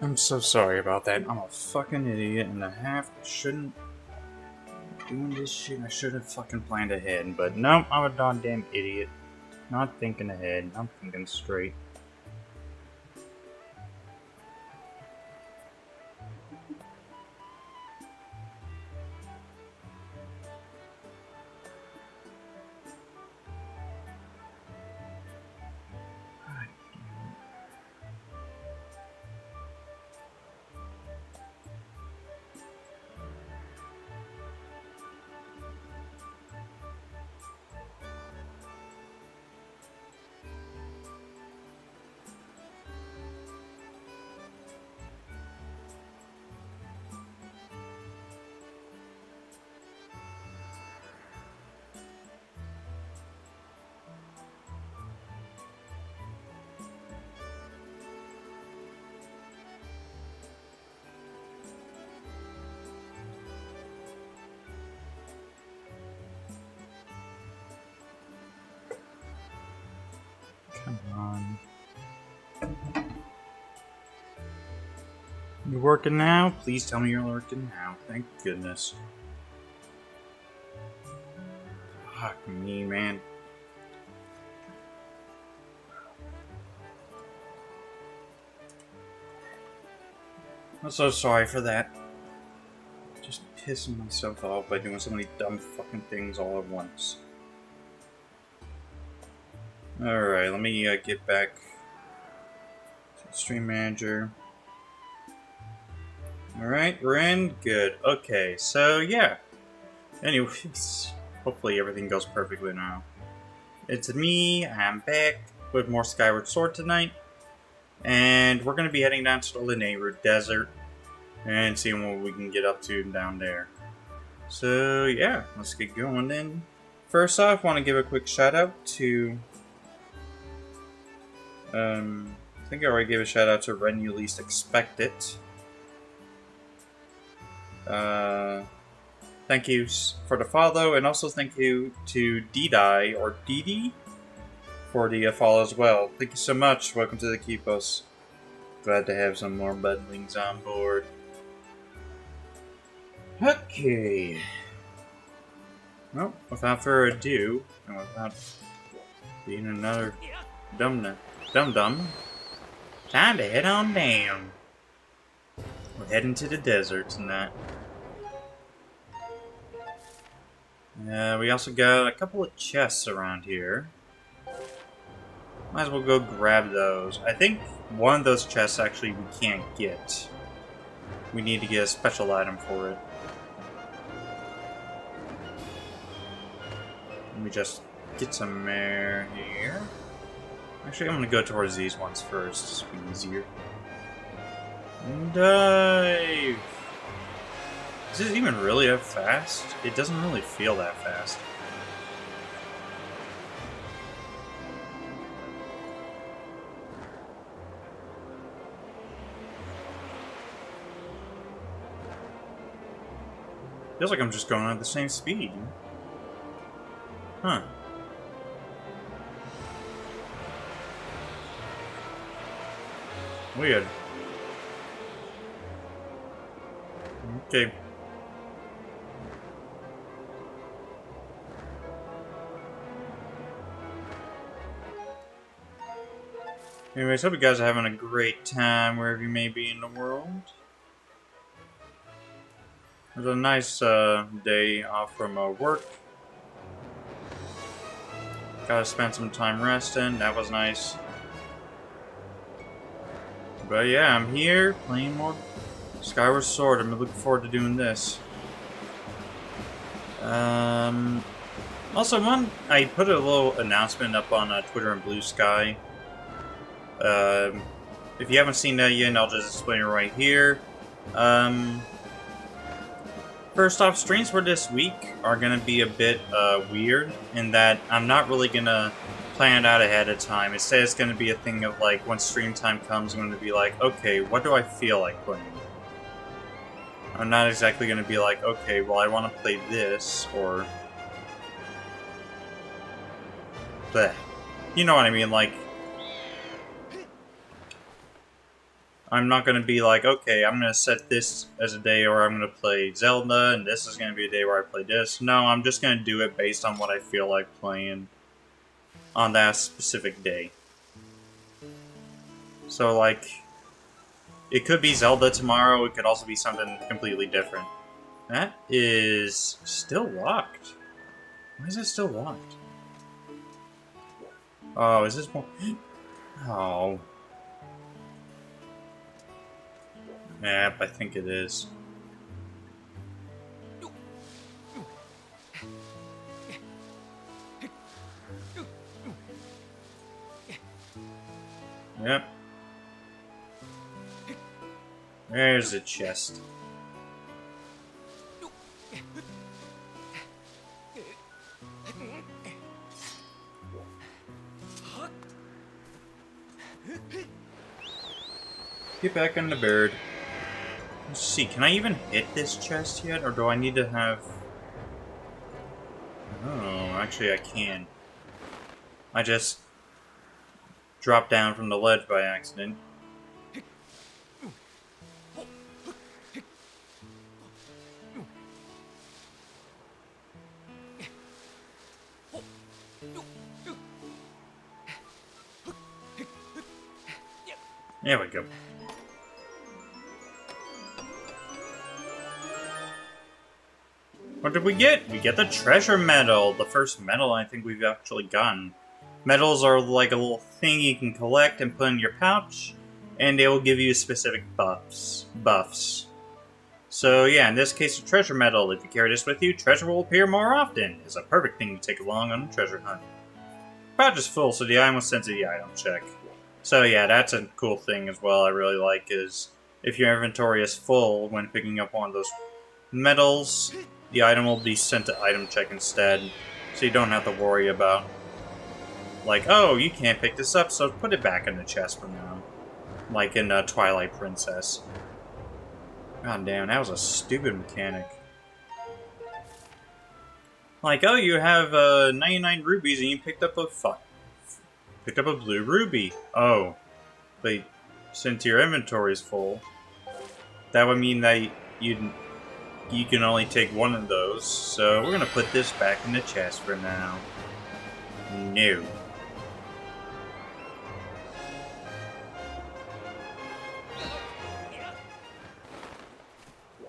I'm so sorry about that. I'm a fucking idiot and a half. I shouldn't be doing this shit. I should have fucking planned ahead. But no, I'm a goddamn idiot. Not thinking ahead. I'm thinking straight. Come on. You working now? Please tell me you're working now. Thank goodness. Fuck me, man. I'm so sorry for that. Just pissing myself off by doing so many dumb fucking things all at once. Alright, let me get back to Stream Manager. Alright, we're in. Good. Okay, so yeah. Anyways, hopefully everything goes perfectly now. It's me, I'm back with more Skyward Sword tonight. And we're going to be heading down to the Lanayru Desert and seeing what we can get up to down there. So yeah, let's get going then. First off, I want to give a quick shout out to... I think I already gave a shout out to When You Least Expect It. Thank you for the follow, and also thank you to Didi, or Didi, for the follow as well. Thank you so much. Welcome to the Keepos. Glad to have some more budlings on board. Okay. Well, without further ado, and without being another dum-dum, time to head on down. We're heading to the desert tonight. We also got a couple of chests around here. Might as well go grab those. I think one of those chests actually we can't get. We need to get a special item for it. Let me just get some air here. Actually, I'm gonna go towards these ones first. This will be easier. Dive! Is this even really that fast? It doesn't really feel that fast. Feels like I'm just going at the same speed. Huh. Weird. Okay. Anyways, hope you guys are having a great time wherever you may be in the world. It was a nice day off from work. Gotta spend some time resting. That was nice. But yeah, I'm here playing more Skyward Sword. I'm looking forward to doing this. Also, I put a little announcement up on Twitter and Blue Sky. If you haven't seen that yet, I'll just explain it right here. First off, streams for this week are going to be a bit weird in that I'm not really going to plan it out ahead of time. Instead, it's going to be a thing of like, when stream time comes, I'm going to be like, okay, what do I feel like playing? I'm not exactly going to be like, okay, well, I want to play this, or... bleh. You know what I mean, like... I'm not going to be like, okay, I'm going to set this as a day or I'm going to play Zelda and this is going to be a day where I play this. No, I'm just going to do it based on what I feel like playing on that specific day. So, like, it could be Zelda tomorrow, it could also be something completely different. That is still locked. Why is it still locked? Oh, is this more... Oh. Yep, I think it is. Yep. There's a chest. Get back on the bird. Let's see, can I even hit this chest yet? Or do I need to have... Oh, actually I can. I just dropped down from the ledge by accident. There we go. What did we get? We get the treasure medal. The first medal I think we've actually gotten. Medals are like a little thing you can collect and put in your pouch, and they will give you specific buffs. So yeah, in this case, a treasure medal. If you carry this with you, treasure will appear more often. It's a perfect thing to take along on a treasure hunt. Pouch is full, so the item was sent to the item check. So yeah, that's a cool thing as well I really like, is if your inventory is full when picking up one of those medals, the item will be sent to item check instead, so you don't have to worry about, like, oh, you can't pick this up, so put it back in the chest for now. Like in Twilight Princess. God damn, that was a stupid mechanic. Like, oh, you have 99 rubies and you picked up a blue ruby. Oh, but since your inventory is full, that would mean that you can only take one of those. So we're gonna put this back in the chest for now. No.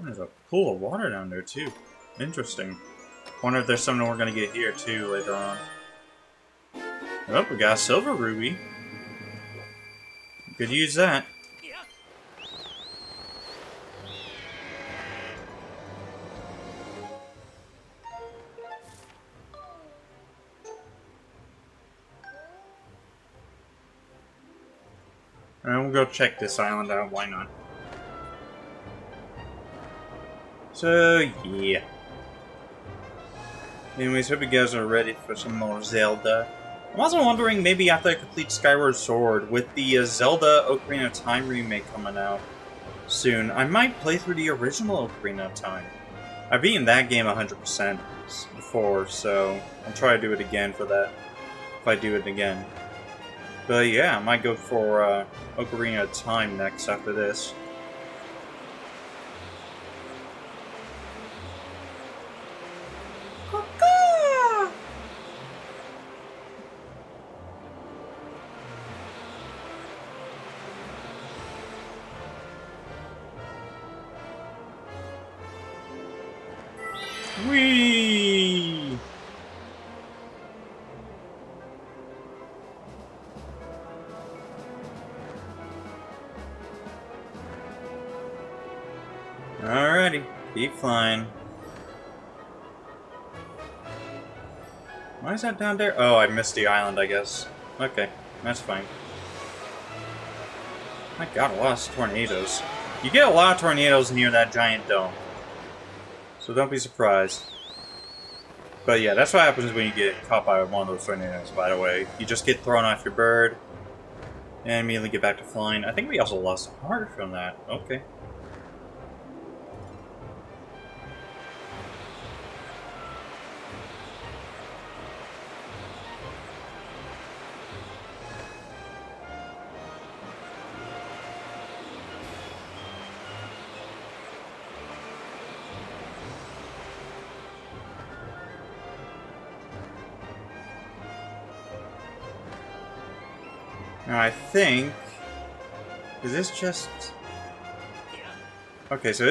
There's a pool of water down there too. Interesting. Wonder if there's something we're gonna get here too later on. Oh, we got a silver ruby. Could use that. And we'll go check this island out, why not? So, yeah. Anyways, hope you guys are ready for some more Zelda. I'm also wondering, maybe after I complete Skyward Sword, with the Zelda Ocarina of Time remake coming out soon, I might play through the original Ocarina of Time. I've beaten that game 100% before, so I'll try to do it again for that, if I do it again. But yeah, I might go for Ocarina of Time next after this. Whee! Alrighty, keep flying. Why is that down there? Oh, I missed the island, I guess. Okay, that's fine. My god, a lot of tornadoes. You get a lot of tornadoes near that giant dome. So don't be surprised. But yeah, that's what happens when you get caught by one of those tornadoes, by the way. You just get thrown off your bird, and immediately get back to flying. I think we also lost a heart from that. Okay. Now I think... Is this chest... Okay, so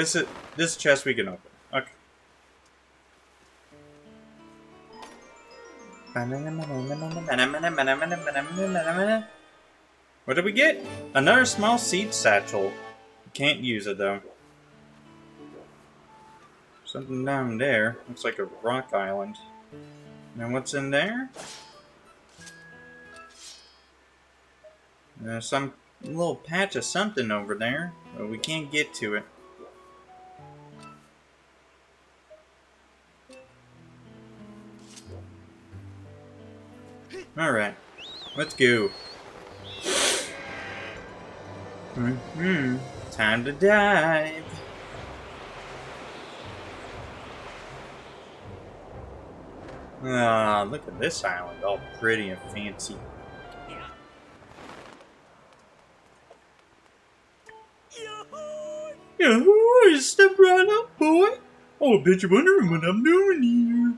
this chest we can open. Okay. What did we get? Another small seed satchel. Can't use it though. Something down there. Looks like a rock island. And what's in there? There's some little patch of something over there, but we can't get to it. Alright, let's go. Time to dive. Ah, look at this island, all pretty and fancy. Yahoo! Step right up, boy. Oh, I bet you're wondering what I'm doing here.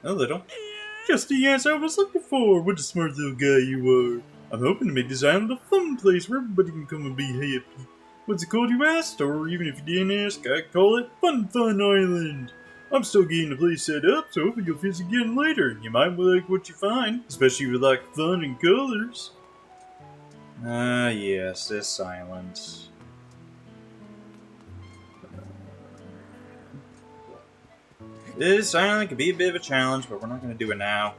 A little. Just the answer I was looking for. What a smart little guy you are. I'm hoping to make this island a fun place where everybody can come and be happy. What's it called, you asked? Or even if you didn't ask, I'd call it Fun Island. I'm still getting the place set up, so hopefully you'll visit again later. You might like what you find, especially if you like fun and colors. Ah, yes, this island. This island could be a bit of a challenge, but we're not going to do it now.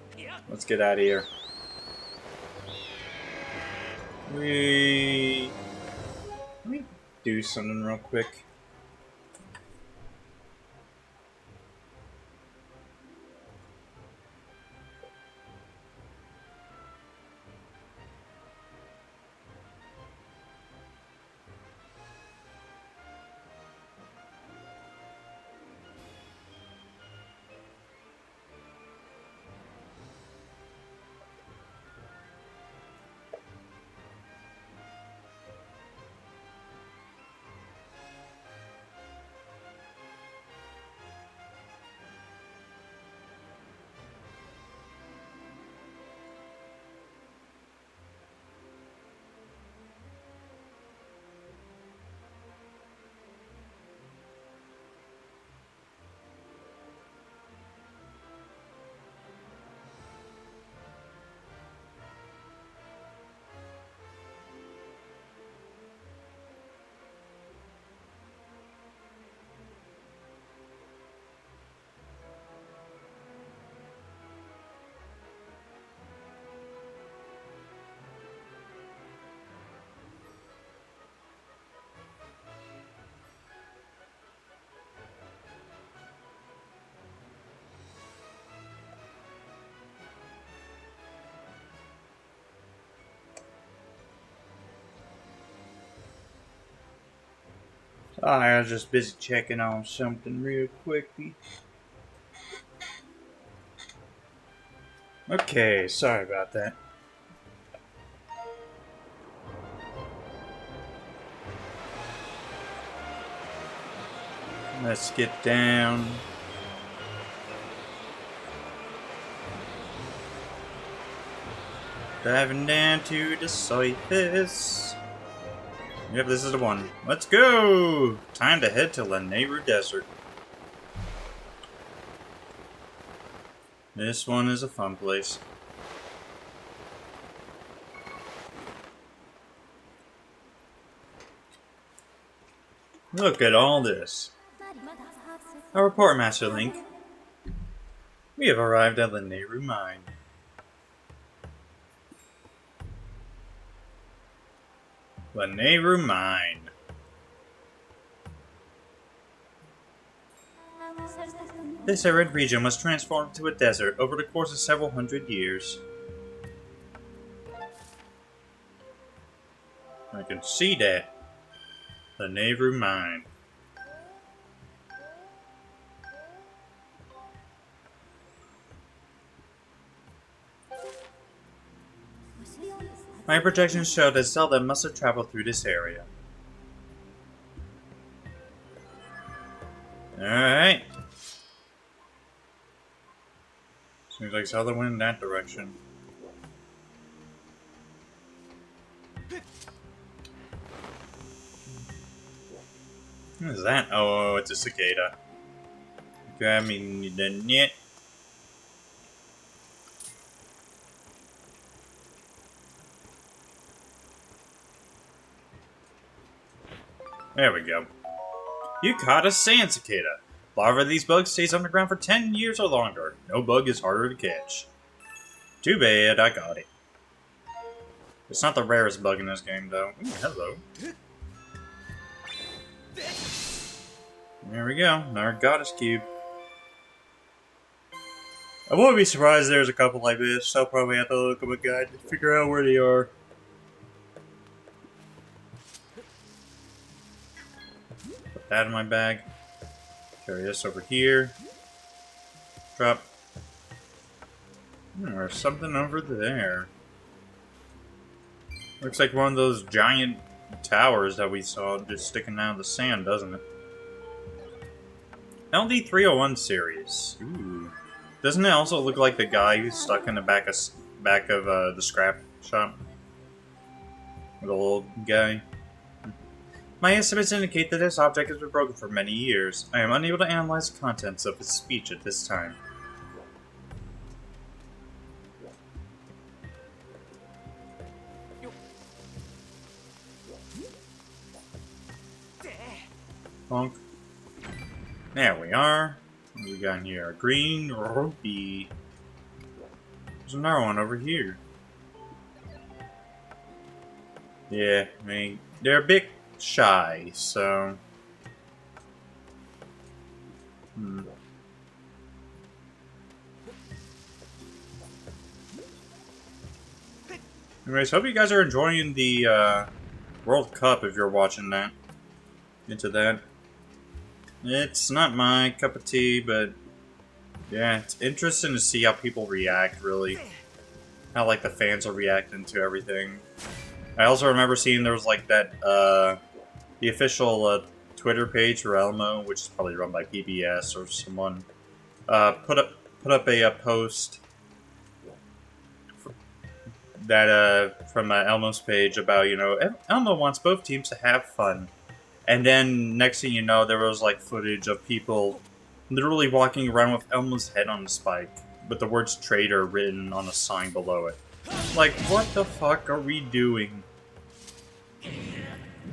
Let's get out of here. Let me do something real quick. I was just busy checking on something real quickly. Okay, sorry about that. Let's get down. Diving down to the surface. Yep, this is the one. Let's go! Time to head to Lanayru Desert. This one is a fun place. Look at all this. Our report, Master Link. We have arrived at Lanayru Mine. Lanayru Mine. This arid region was transformed into a desert over the course of several hundred years. I can see that. Lanayru Mine. My projections show that Zelda must have traveled through this area. Alright. Seems like Zelda went in that direction. What is that? Oh, it's a cicada. Grabbing the net. There we go. You caught a sand cicada. Larva of these bugs stays underground for 10 years or longer. No bug is harder to catch. Too bad, I got it. It's not the rarest bug in this game, though. Ooh, hello. There we go. Our goddess cube. I won't be surprised there's a couple like this. I'll probably have to look up a guide to figure out where they are. Put that in my bag. Carry this over here. Drop. There's something over there. Looks like one of those giant towers that we saw just sticking out of the sand, doesn't it? LD301 series. Ooh. Doesn't it also look like the guy who's stuck in the back of the scrap shop? The little guy. My estimates indicate that this object has been broken for many years. I am unable to analyze the contents of his speech at this time. Bonk. There we are. What do we got in here? A green rupee. There's another one over here. Yeah, I mean, they're a bit shy, so... Anyways, hope you guys are enjoying the World Cup if you're watching that. Into that. It's not my cup of tea, but yeah, it's interesting to see how people react, really. How, like, the fans are reacting to everything. I also remember seeing there was, like, that, the official Twitter page for Elmo, which is probably run by PBS or someone, put up a post that, from Elmo's page about, you know, Elmo wants both teams to have fun. And then, next thing you know, there was, like, footage of people literally walking around with Elmo's head on a spike, with the words traitor written on a sign below it. Like, what the fuck are we doing?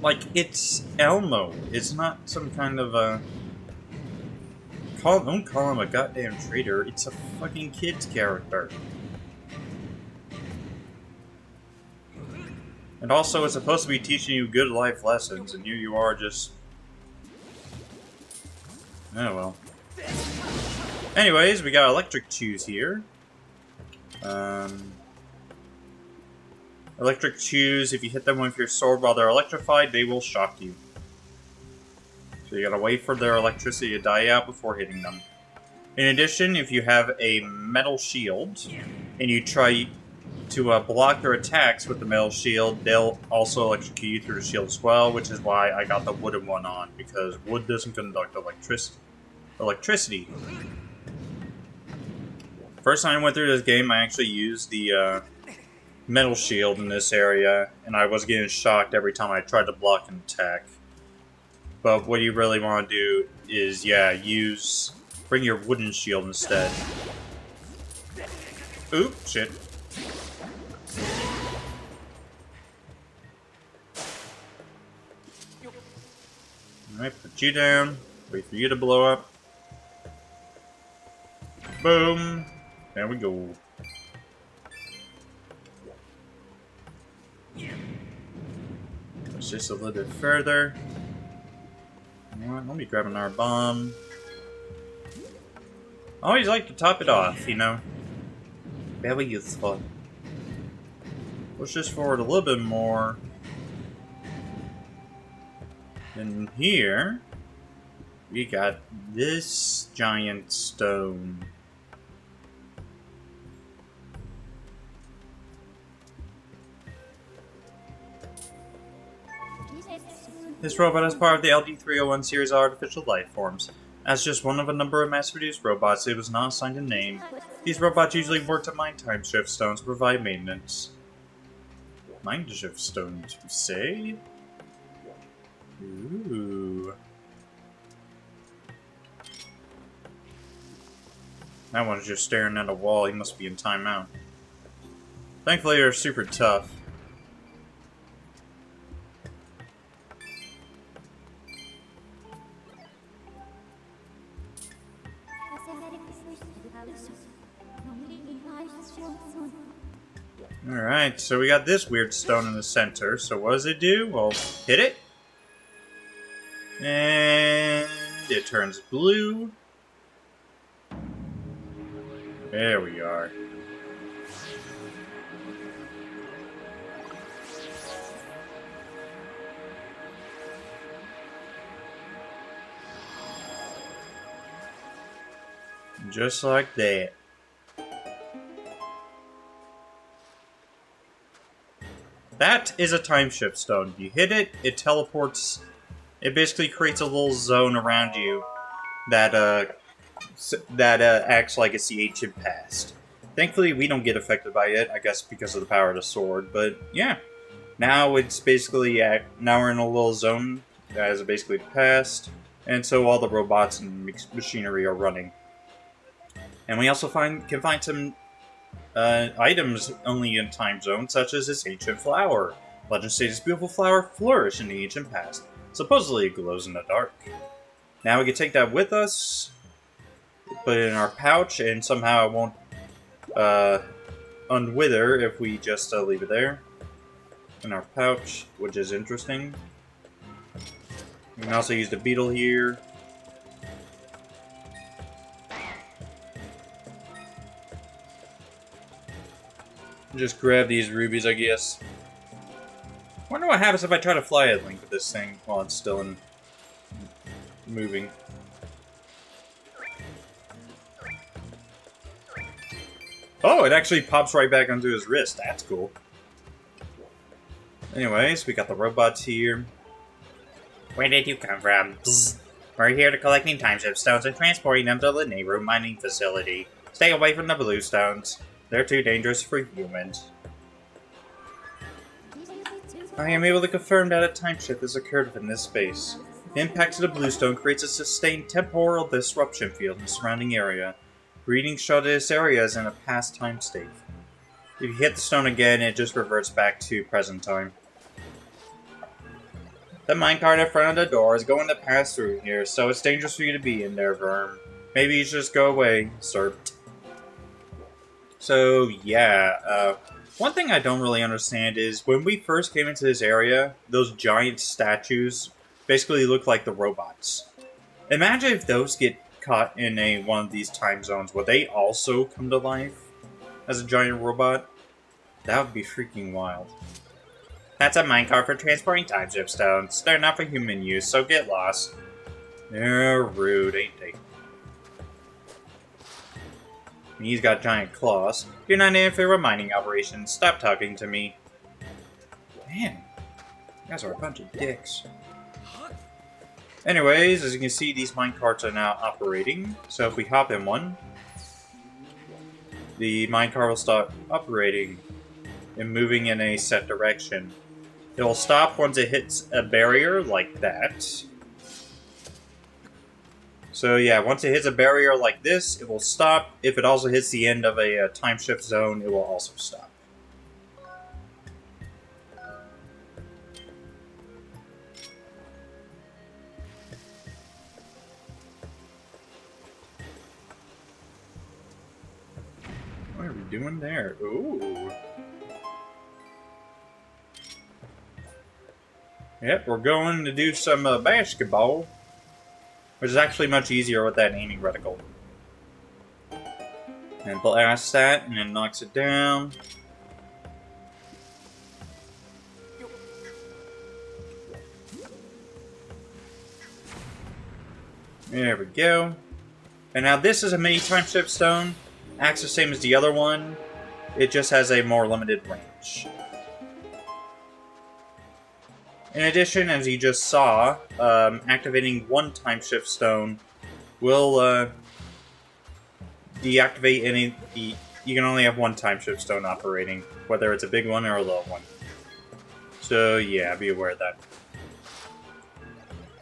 Like, it's Elmo. It's not some kind of a... Don't call him a goddamn traitor. It's a fucking kid's character. And also, it's supposed to be teaching you good life lessons, and you are just... Oh, well. Anyways, we got electric chews here. Electric chews, if you hit them with your sword while they're electrified, they will shock you. So you gotta wait for their electricity to die out before hitting them. In addition, if you have a metal shield, and you try to block their attacks with the metal shield, they'll also electrocute you through the shield as well, which is why I got the wooden one on, because wood doesn't conduct electricity. First time I went through this game, I actually used the metal shield in this area, and I was getting shocked every time I tried to block an attack. But what you really want to do is, yeah, bring your wooden shield instead. Oop, shit. Alright, put you down. Wait for you to blow up. Boom. There we go. Push this a little bit further. You know what? Let me grab another bomb. I always like to top it off, you know. Very useful. Push this forward a little bit more. And here, we got this giant stone. This robot is part of the LD301 series of artificial life forms. As just one of a number of mass-produced robots, it was not assigned a name. These robots usually work to mine time shift stones to provide maintenance. Mindshift stone to say? Ooh. That one's just staring at a wall. He must be in timeout. Thankfully, they're super tough. Alright, so we got this weird stone in the center. So what does it do? Well, hit it. And it turns blue. There we are. Just like that. That is a time shift stone. You hit it, it teleports. It basically creates a little zone around you that acts like it's the ancient past. Thankfully, we don't get affected by it. I guess because of the power of the sword. But yeah, now it's basically now we're in a little zone that is basically the past, and so all the robots and machinery are running. And we also can find some items only in time zones, such as this ancient flower. Legend states this beautiful flower flourished in the ancient past. Supposedly it glows in the dark. Now we can take that with us, put it in our pouch, and somehow it won't unwither if we just leave it there in our pouch, which is interesting. We can also use the beetle here. Just grab these rubies, I guess. Wonder what happens if I try to fly a Link with this thing while it's still in moving. Oh, it actually pops right back onto his wrist. That's cool. Anyways, we got the robots here. Where did you come from? Psst. We're here to collecting time shift stones and transporting them to the neighborhood mining facility. Stay away from the blue stones. They're too dangerous for humans. I am able to confirm that a time shift has occurred within this space. The impact of the bluestone creates a sustained temporal disruption field in the surrounding area. Readings show that this area is in a past time state. If you hit the stone again, it just reverts back to present time. The minecart in front of the door is going to pass through here, so it's dangerous for you to be in there, Verm. Maybe you should just go away, sir. So, yeah, one thing I don't really understand is when we first came into this area, those giant statues basically look like the robots. Imagine if those get caught in one of these time zones. Would they also come to life as a giant robot? That would be freaking wild. That's a minecart for transporting time shift stones. They're not for human use, so get lost. They're rude, ain't they? He's got giant claws. You're not in for a mining operation. Stop talking to me. Man, you guys are a bunch of dicks. Anyways, as you can see, these minecarts are now operating. So if we hop in one, the minecart will start operating and moving in a set direction. It will stop once it hits a barrier like that. So yeah, once it hits a barrier like this, it will stop. If it also hits the end of a time shift zone, it will also stop. What are we doing there? Ooh. Yep, we're going to do some basketball. Which is actually much easier with that aiming reticle. And blast that, and it knocks it down. There we go. And now this is a mini time shift stone. Acts the same as the other one. It just has a more limited range. In addition, as you just saw, activating one time shift stone will deactivate any. You can only have one time shift stone operating, whether it's a big one or a little one. So yeah, be aware of that.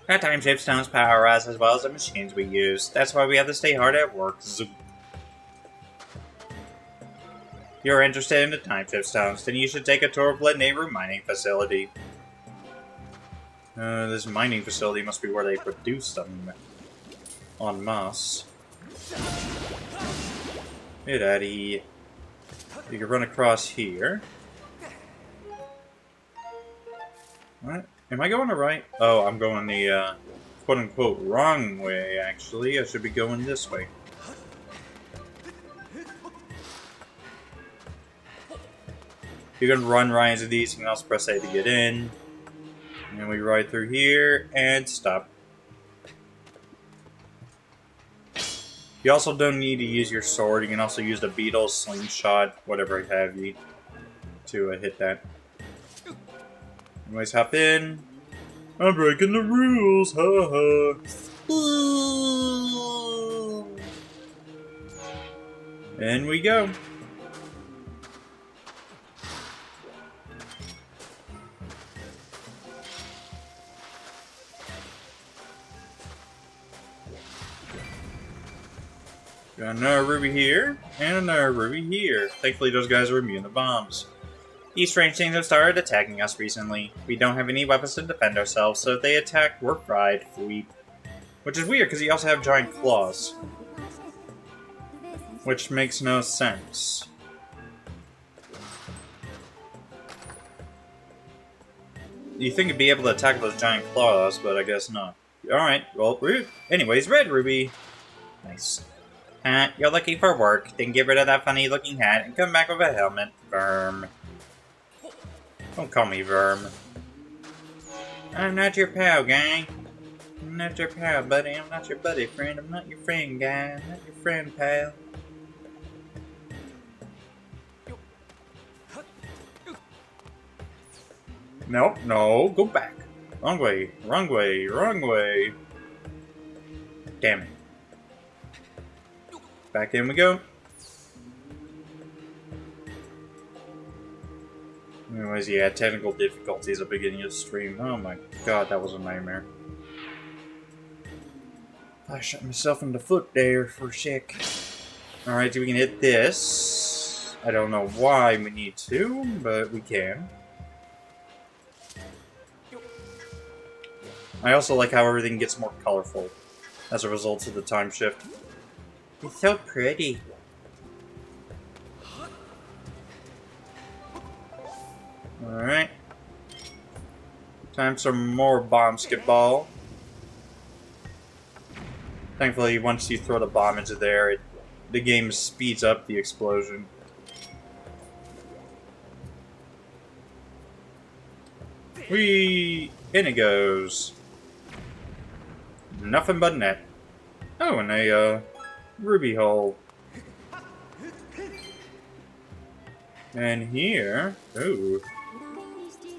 Our time shift stones power us as well as the machines we use. That's why we have to stay hard at work. Zoom. If you're interested in the time shift stones, then you should take a tour of the neighbor mining facility. This mining facility must be where they produce them en masse. Hey, Daddy. You can run across here. What? Am I going the right? Oh, I'm going the, quote-unquote wrong way, actually. I should be going this way. You can run right into these. You can also press A to get in. And then we ride through here and stop. You also don't need to use your sword. You can also use the beetle, slingshot, whatever have you, to hit that. Anyways, hop in. I'm breaking the rules, haha. And we go. Got another ruby here, and another ruby here. Thankfully, those guys are immune to bombs. These strange things have started attacking us recently. We don't have any weapons to defend ourselves, so if they attack, we're fried. Which is weird, because you also have giant claws. Which makes no sense. You think you'd be able to attack those giant claws, but I guess not. Alright, well, anyways, red ruby. Nice. You're looking for work, then get rid of that funny looking hat and come back with a helmet. Verm. Don't call me Verm. I'm not your pal, gang. I'm not your pal, buddy. I'm not your buddy, friend. I'm not your friend, guy. I'm not your friend, pal. Nope, no, go back. Wrong way, wrong way, wrong way. Damn it. Back in we go. Anyways, yeah, technical difficulties at the beginning of the stream. Oh my god, that was a nightmare. I shot myself in the foot there for a sec. Alright, so we can hit this. I don't know why we need to, but we can. I also like how everything gets more colorful as a result of the time shift. It's so pretty. Alright. Time for some more bomb skip ball. Thankfully, once you throw the bomb into there, the game speeds up the explosion. Whee! In it goes. Nothing but net. Oh, and a, ruby hole. And here, ooh.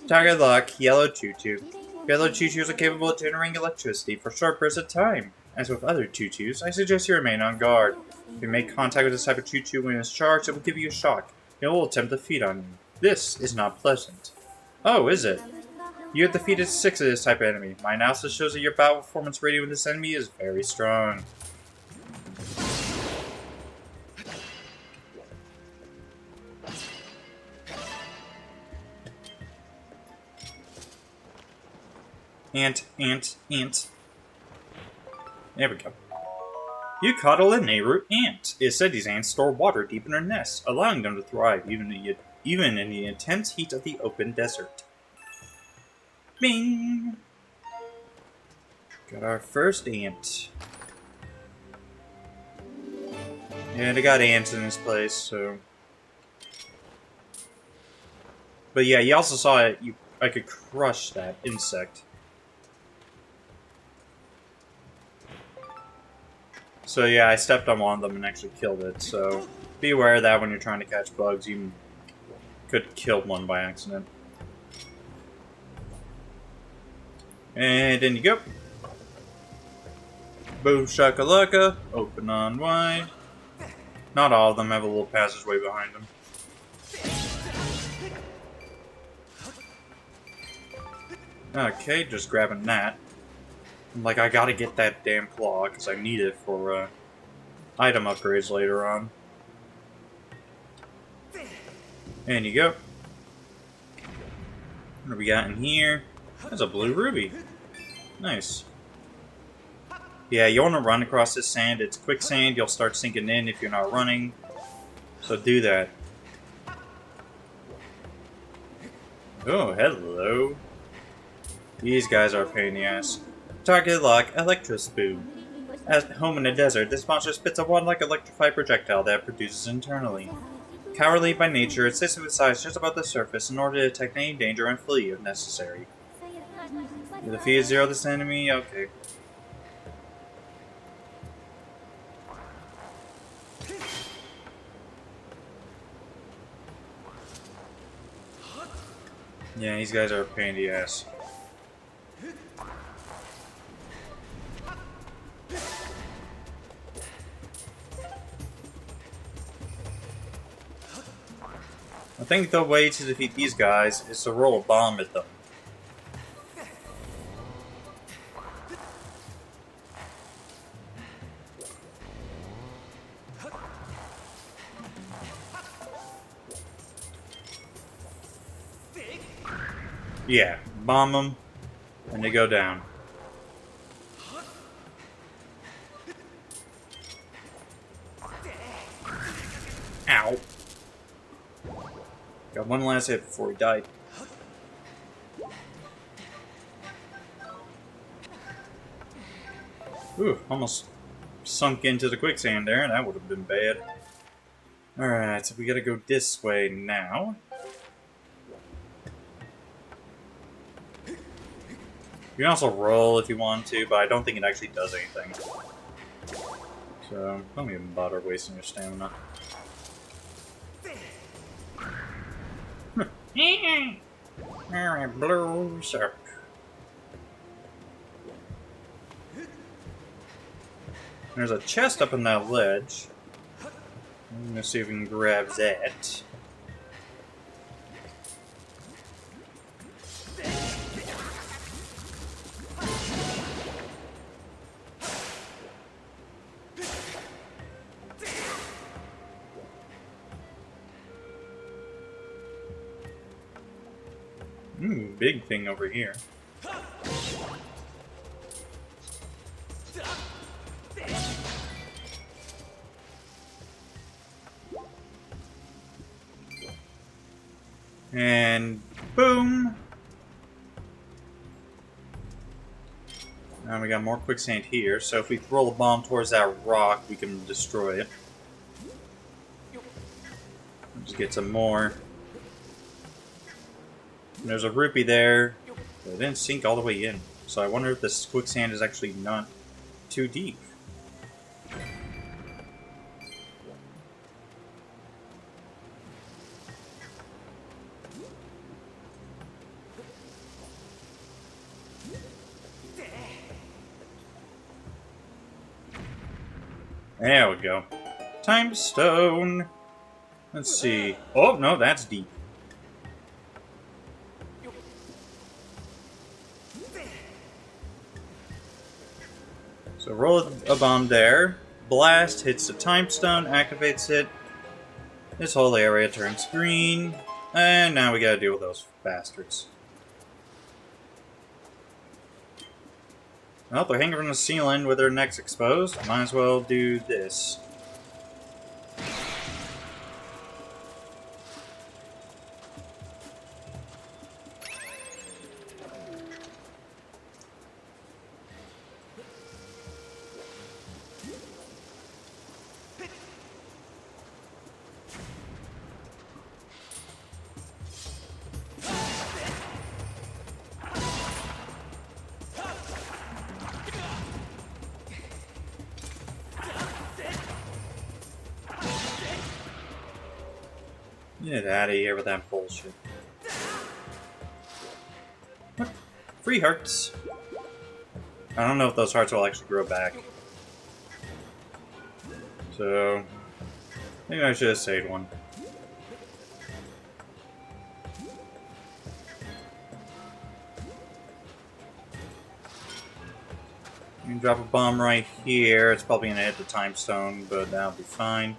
Target lock, yellow choo-choo. Yellow choo-choos are capable of generating electricity for short bursts of time. As with other choo-choos, I suggest you remain on guard. If you make contact with this type of choo-choo when it's charged, it will give you a shock. It will attempt to feed on you. This is not pleasant. Oh, is it? You have defeated 6 of this type of enemy. My analysis shows that your battle performance rating with this enemy is very strong. Ant. There we go. You caught a neighbor ant. It said these ants store water deep in their nests, allowing them to thrive even in the intense heat of the open desert. Bing! Got our first ant. Yeah, they got ants in this place, so... But yeah, you also saw it. I could crush that insect. So yeah, I stepped on one of them and actually killed it, so be aware of that when you're trying to catch bugs. You could kill one by accident. And in you go. Boom shakalaka. Open on wide. Not all of them have a little passageway behind them. Okay, just grabbing that. Like, I gotta get that damn claw, because I need it for, item upgrades later on. And you go. What do we got in here? There's a blue ruby. Nice. Yeah, you want to run across this sand. It's quicksand. You'll start sinking in if you're not running. So do that. Oh, hello. These guys are a pain in the ass. Target lock, Electrospoon. At home in the desert, this monster spits a wand-like electrified projectile that it produces internally. Cowardly by nature, it sits with its eyes just above the surface in order to detect any danger and flee if necessary. You defeat zero this enemy? Okay. Yeah, these guys are a pain in the ass. I think the way to defeat these guys is to roll a bomb at them. Yeah, bomb them, and they go down. Ow. Got one last hit before he died. Ooh, almost sunk into the quicksand there, and that would have been bad. Alright, so we gotta go this way now. You can also roll if you want to, but I don't think it actually does anything. So, don't even bother wasting your stamina. Alright, blue shark. There's a chest up on that ledge. I'm gonna see if we can grab that. Big thing over here. And boom! Now we got more quicksand here, so if we throw a bomb towards that rock, we can destroy it. Just get some more. And there's a rupee there, but it didn't sink all the way in. So I wonder if this quicksand is actually not too deep. There we go. Time stone. Let's see. Oh, no, that's deep. So roll a bomb there. Blast hits the time stone, activates it. This whole area turns green. And now we gotta deal with those bastards. Well, they're hanging from the ceiling with their necks exposed. Might as well do this. Get out of here with that bullshit. What? Free hearts. I don't know if those hearts will actually grow back. So, maybe I should have saved one. can drop a bomb right here. It's probably gonna hit the time stone, but that'll be fine.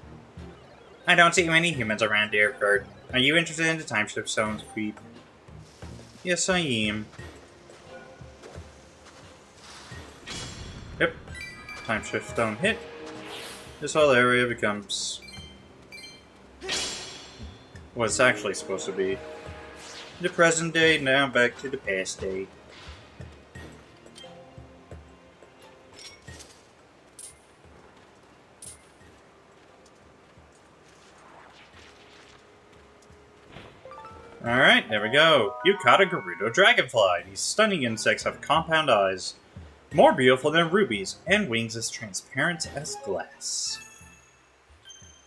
I don't see many humans around here, Kurt. Are you interested in the time shift stones, Creep? Yes, I am. Yep. Time shift stone hit. This whole area becomes what it's actually supposed to be. The present day, now back to the past day. Alright, there we go. You caught a Gerudo dragonfly. These stunning insects have compound eyes, more beautiful than rubies, and wings as transparent as glass.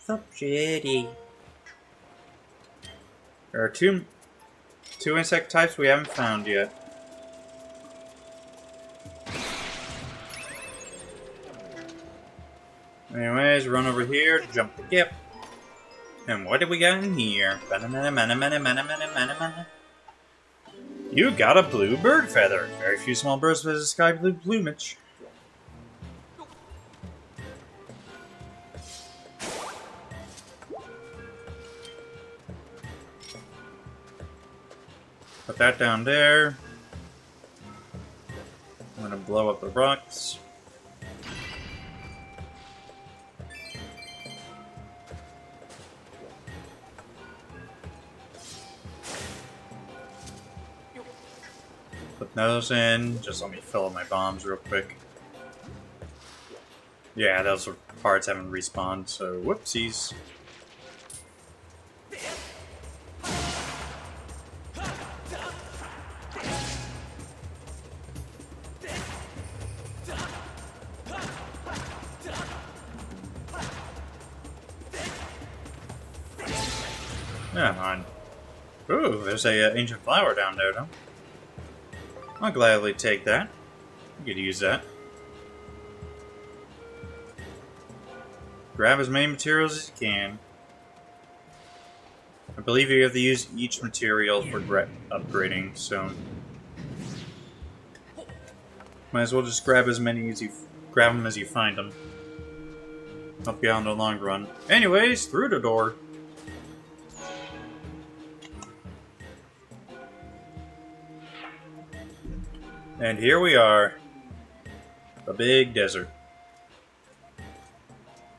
So pretty. There are two insect types we haven't found yet. Anyways, run over here to jump the gap. And what do we got in here? You got a blue bird feather. Very few small birds possess sky blue plumage. Put that down there. I'm gonna blow up the rocks. Put those in. Just let me fill up my bombs real quick. Yeah, those parts haven't respawned, so whoopsies. Come on. Ooh, there's a ancient flower down there, though. I'll gladly take that. You could use that. Grab as many materials as you can. I believe you have to use each material for upgrading, so might as well just grab as many as grab them as you find them. Help you out in the long run. Anyways, through the door. And here we are. The big desert.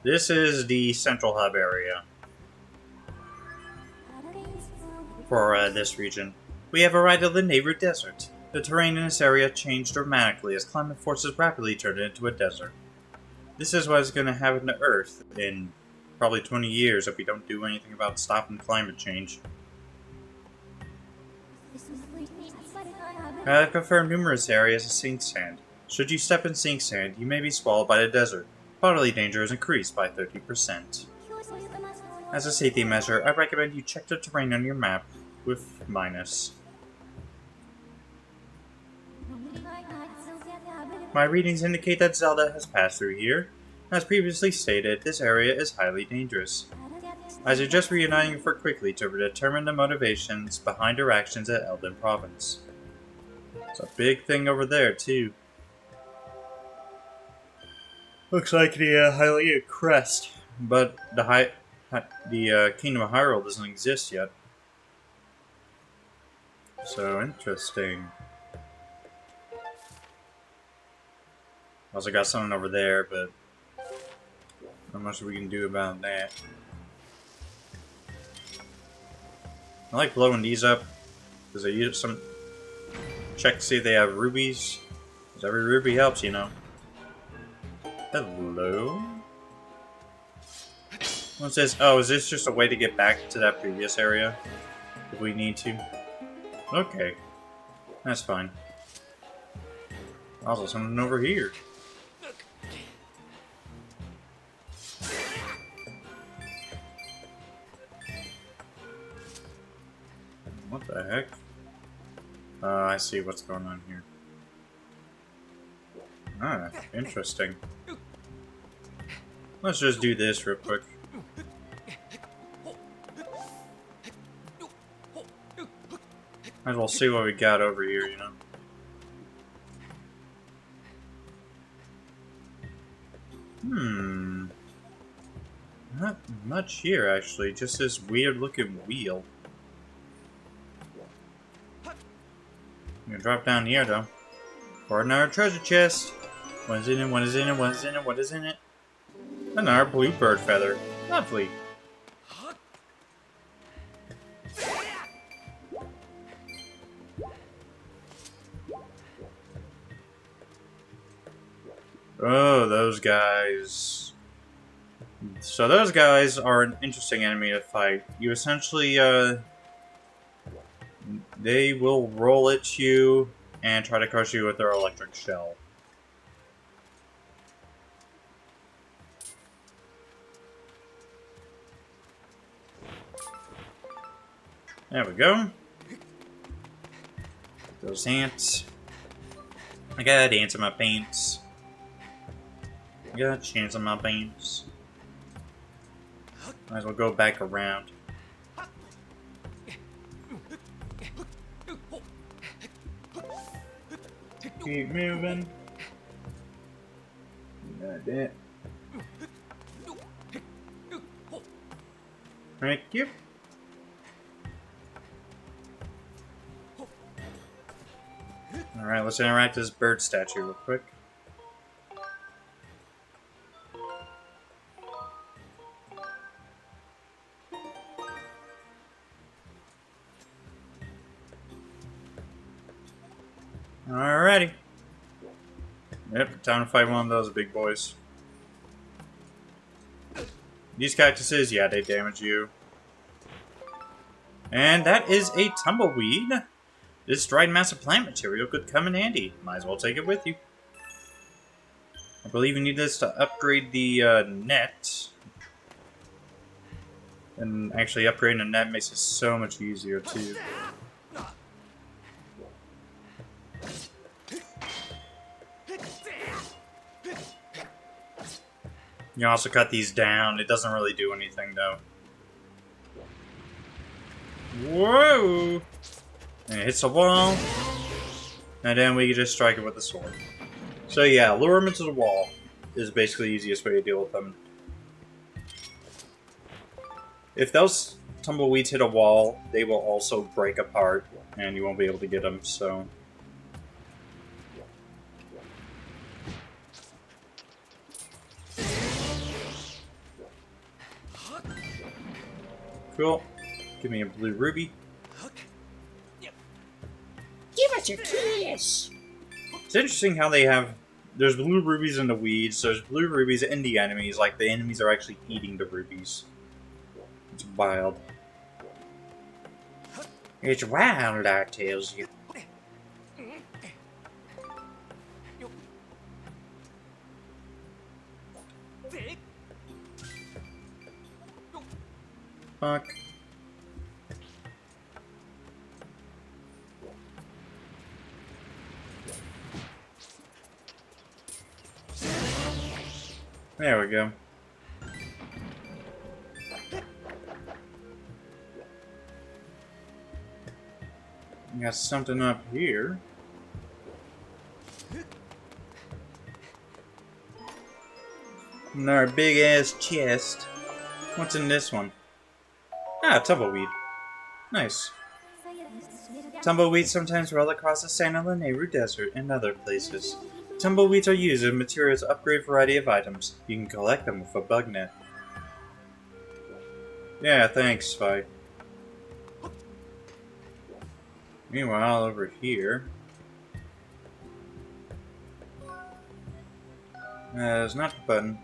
This is the central hub area for this region. We have arrived at the Nehru Desert. The terrain in this area changed dramatically as climate forces rapidly turned it into a desert. This is what is going to happen to Earth in probably 20 years if we don't do anything about stopping climate change. I have confirmed numerous areas of sink sand. Should you step in sink sand, you may be swallowed by the desert. Bodily danger is increased by 30%. As a safety measure, I recommend you check the terrain on your map with minus. My readings indicate that Zelda has passed through here. As previously stated, this area is highly dangerous. I suggest reuniting with her quickly to determine the motivations behind her actions at Elden Province. It's a big thing over there, too. Looks like the Hylia crest, but the Kingdom of Hyrule doesn't exist yet. So interesting. Also got something over there, but not much we can do about that. I like blowing these up because I use some. Check to see if they have rubies. Because every ruby helps, you know. Hello? What's this? Oh, is this just a way to get back to that previous area? If we need to. Okay. That's fine. Also, something over here. What the heck? I see what's going on here. Ah, interesting. Let's just do this real quick. Might as well see what we got over here, you know. Hmm. Not much here, actually. Just this weird-looking wheel. I'm gonna drop down here, though. For another treasure chest. What is in it? What is in it? What is in it? What is in it? Another bluebird feather. Lovely. Oh, those guys. So those guys are an interesting enemy to fight. You essentially, they will roll at you and try to crush you with their electric shell. There we go. Those ants. I got ants in my pants. I got a chance in my pants. Might as well go back around. Keep moving. Got that. Thank you. Alright, let's interact with this bird statue real quick. Alrighty. Yep, time to fight one of those big boys. These cactuses, yeah, they damage you. And that is a tumbleweed. This dried mass of plant material could come in handy. Might as well take it with you. I believe you need this to upgrade the net. And actually upgrading the net makes it so much easier too. You can also cut these down. It doesn't really do anything though. Whoa! And it hits the wall. And then we can just strike it with the sword. So yeah, lure them into the wall is basically the easiest way to deal with them. If those tumbleweeds hit a wall, they will also break apart, and you won't be able to get them, so... Cool. Give me a blue ruby. Give us your kiss! It's interesting how they have... There's blue rubies in the weeds, there's blue rubies in the enemies, like the enemies are actually eating the rubies. It's wild. It's wild, I tells you. Fuck. There we go. We got something up here. Another big ass chest. What's in this one? Ah, tumbleweed. Nice. Tumbleweeds sometimes roll across the San Nehru Desert and other places. Tumbleweeds are used as materials to upgrade a variety of items. You can collect them with a bug net. Yeah, thanks, Spy. Meanwhile, over here... there's not a button.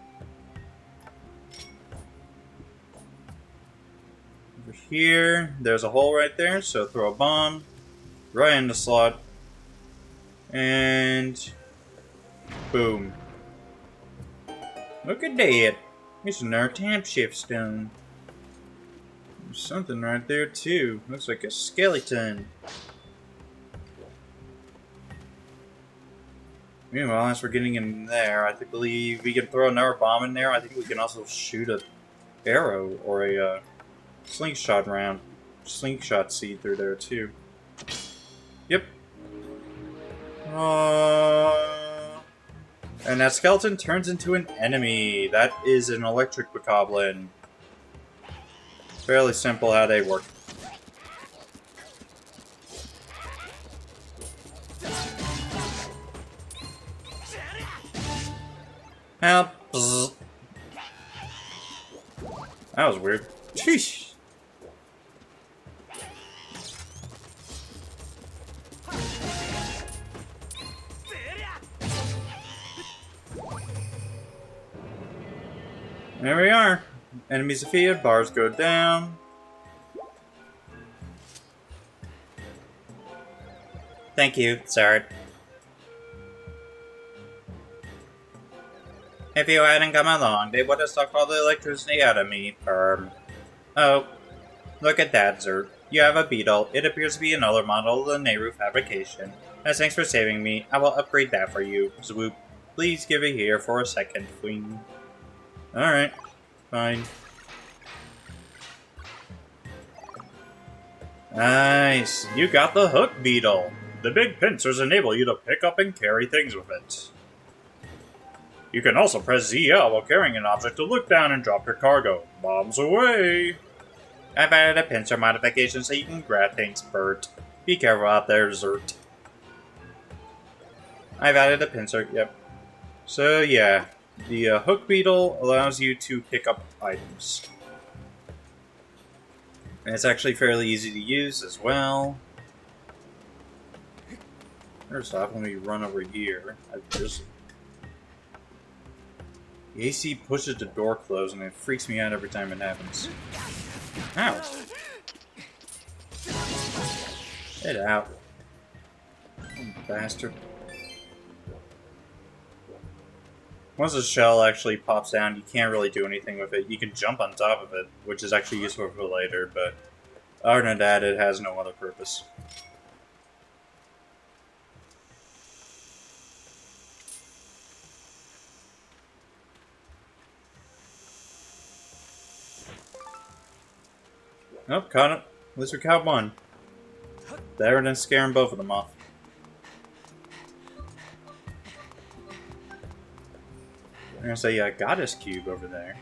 Over here, there's a hole right there, so throw a bomb right in the slot. And... boom. Look at that. It's another time shift stone. There's something right there too. Looks like a skeleton. Meanwhile, as we're getting in there, I believe we can throw another bomb in there. I think we can also shoot a arrow or a slingshot round. Slingshot seed through there too. Yep. And that skeleton turns into an enemy. That is an electric bokoblin. Fairly simple how they work. Help! Bzz. That was weird. Sheesh. There we are. Enemies defeated, bars go down. Thank you, sir. If you hadn't come along, they would have sucked all the electricity out of me. Oh, look at that, Zert. You have a beetle. It appears to be another model of the Nehru fabrication. As thanks for saving me, I will upgrade that for you. Swoop. Please give it here for a second, Queen. Alright, fine. Nice. You got the hook beetle. The big pincers enable you to pick up and carry things with it. You can also press ZL while carrying an object to look down and drop your cargo. Bombs away! I've added a pincer modification so you can grab things, Bert. Be careful out there, Zert. I've added a pincer, yep. So yeah, the hook beetle allows you to pick up items. And it's actually fairly easy to use as well. First off, let me run over here. The AC pushes the door closed and it freaks me out every time it happens. Ow! Get out. You bastard. Once the shell actually pops down, you can't really do anything with it. You can jump on top of it, which is actually useful for later, but other than that, it has no other purpose. Nope, caught it. At least we caught one. Better than scaring both of them off. There's a goddess cube over there.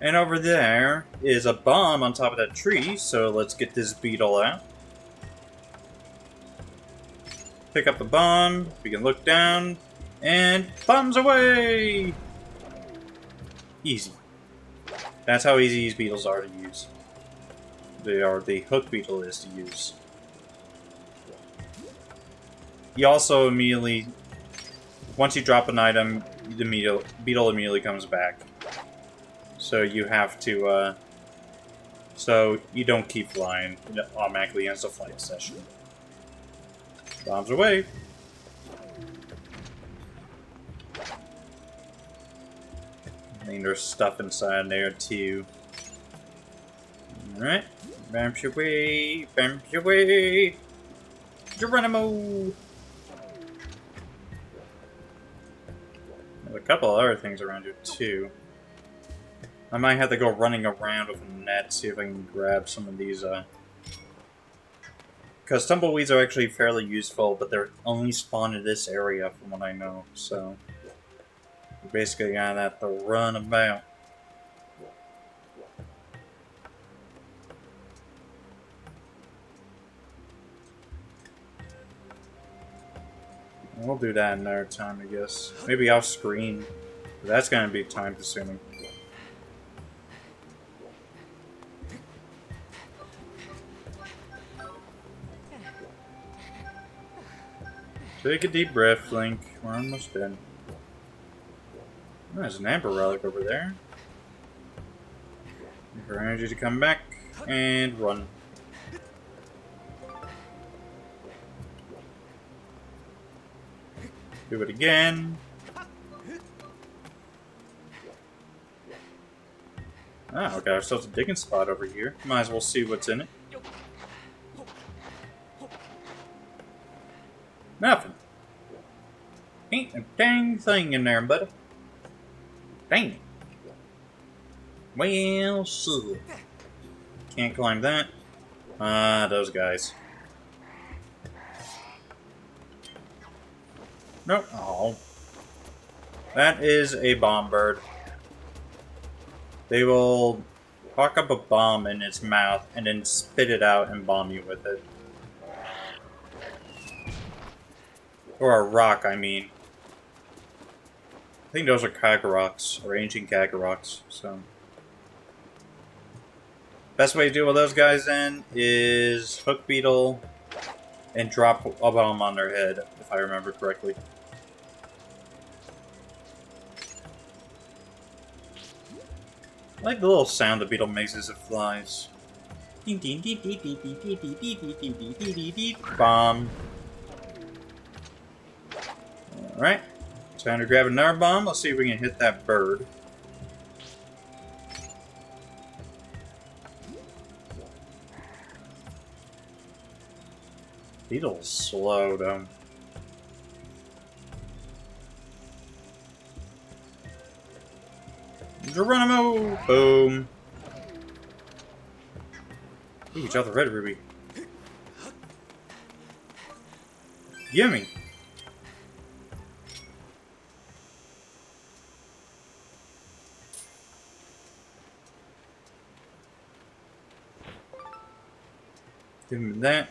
And over there is a bomb on top of that tree, so let's get this beetle out. Pick up the bomb, we can look down, and bombs away! Easy. That's how easy these beetles are to use. The hook beetle is to use. You also immediately, once you drop an item, the beetle immediately comes back. So you have to, so you don't keep flying. It automatically ends the flight session. Bombs away. I think there's stuff inside there too. Alright. Bamps away. Bamps away. Geronimo! There's a couple other things around here too. I might have to go running around with a net, see if I can grab some of these, because tumbleweeds are actually fairly useful, but they're only spawned in this area from what I know, so you basically gotta have to run about. We'll do that another time, I guess. Maybe off screen. But that's gonna be time consuming. Take a deep breath, Link. We're almost done. Oh, there's an amber relic over there. Wait for energy to come back and run. Do it again. Ah, we got ourselves a digging spot over here. Might as well see what's in it. Nothing. Ain't a dang thing in there, buddy. Dang it. Well, shit. Can't climb that. Ah, those guys. Nope. Oh. That is a bomb bird. They will cock up a bomb in its mouth and then spit it out and bomb you with it. Or a rock, I mean. I think those are Kagaroks, or ancient Kagaroks, so. Best way to deal with those guys then is hook beetle and drop a bomb on their head, if I remember correctly. I like the little sound the beetle makes as it flies. Bomb. Alright. Time to grab another bomb. Let's see if we can hit that bird. Beetle's slow, though. Geronimo! Boom! Ooh, we dropped the red ruby. Gimme! Give me that.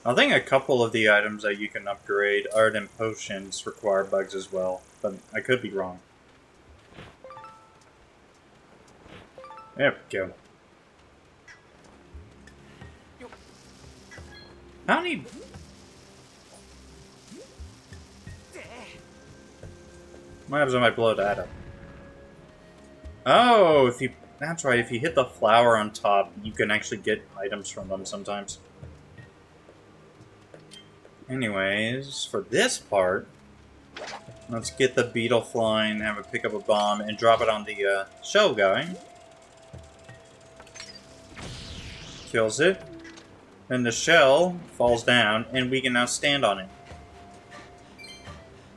I think a couple of the items that you can upgrade, art and potions, require bugs as well, but I could be wrong. There we go. How many... What happens when I blow that up? Oh, if you... That's right, if you hit the flower on top, you can actually get items from them sometimes. Anyways, for this part, let's get the beetle flying, have it pick up a bomb, and drop it on the shell guy. Kills it. Then the shell falls down, and we can now stand on it.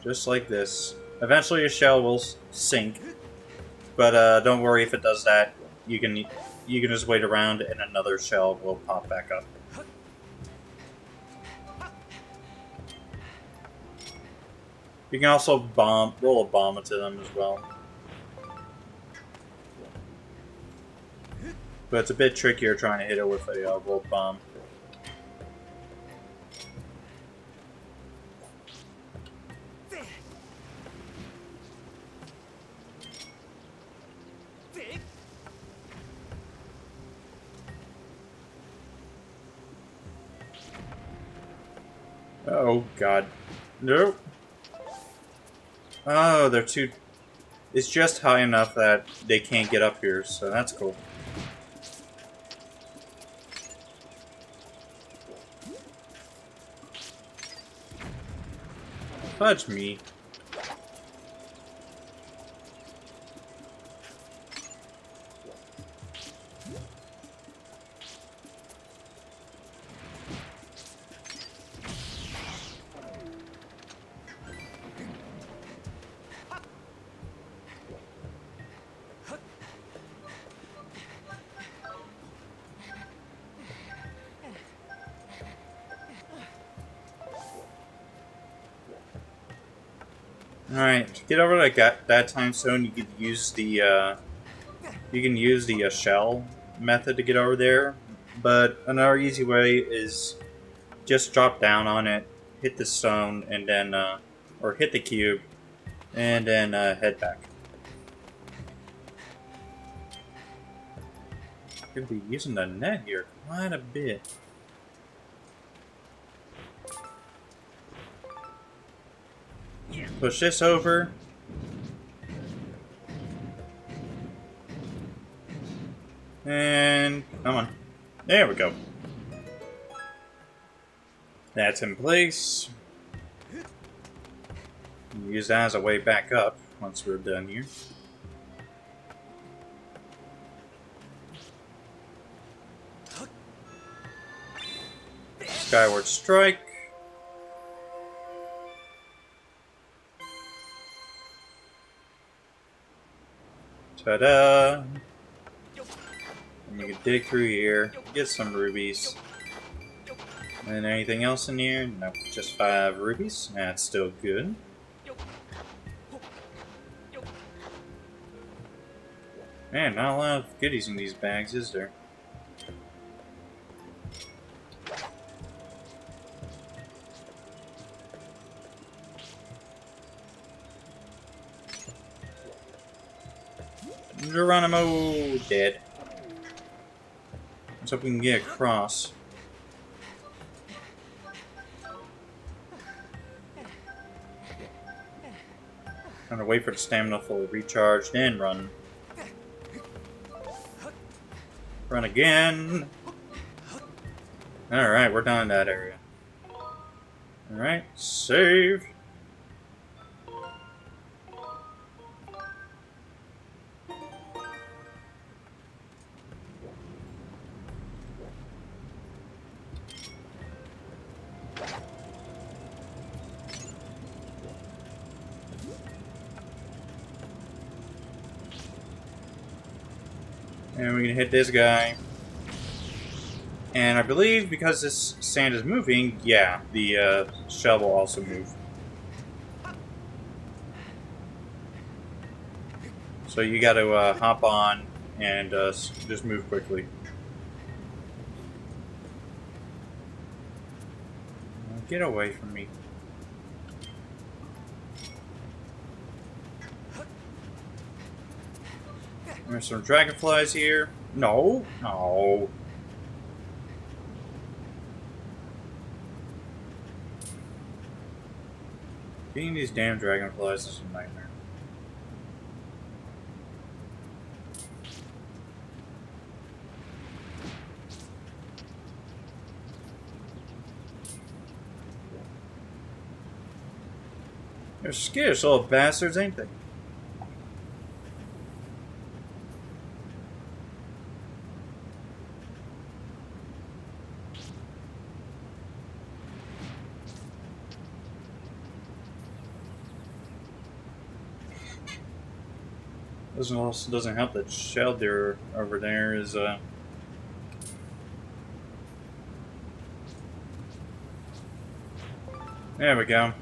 Just like this. Eventually the shell will sink, but don't worry if it does that. You can just wait around, and another shell will pop back up. You can also roll a bomb into them as well. But it's a bit trickier trying to hit it with a rolled bomb. Oh god. Nope. Oh, they're too... It's just high enough that they can't get up here, so that's cool. Fudge me. Alright, to get over to that time zone, you could use the shell method to get over there. But another easy way is just drop down on it, hit the stone, and then or hit the cube, and then head back. Could be using the net here quite a bit. Push this over. And come on. There we go. That's in place. Use that as a way back up once we're done here. Skyward strike. Ta-da! And you can dig through here, get some rubies. And anything else in here? Nope, just 5 rubies. That's still good. Man, not a lot of goodies in these bags, is there? Geronimo dead. Let's hope we can get across. I'm gonna wait for the stamina fully recharged and run. Run again. Alright, we're done in that area. Alright, save. And we can hit this guy. And I believe because this sand is moving, yeah, the shell will also move. So you gotta hop on and just move quickly. Get away from me. There's some dragonflies here. No, no. Getting these damn dragonflies is a nightmare. They're skittish little bastards, ain't they? Also doesn't help that shelter over there is There we go.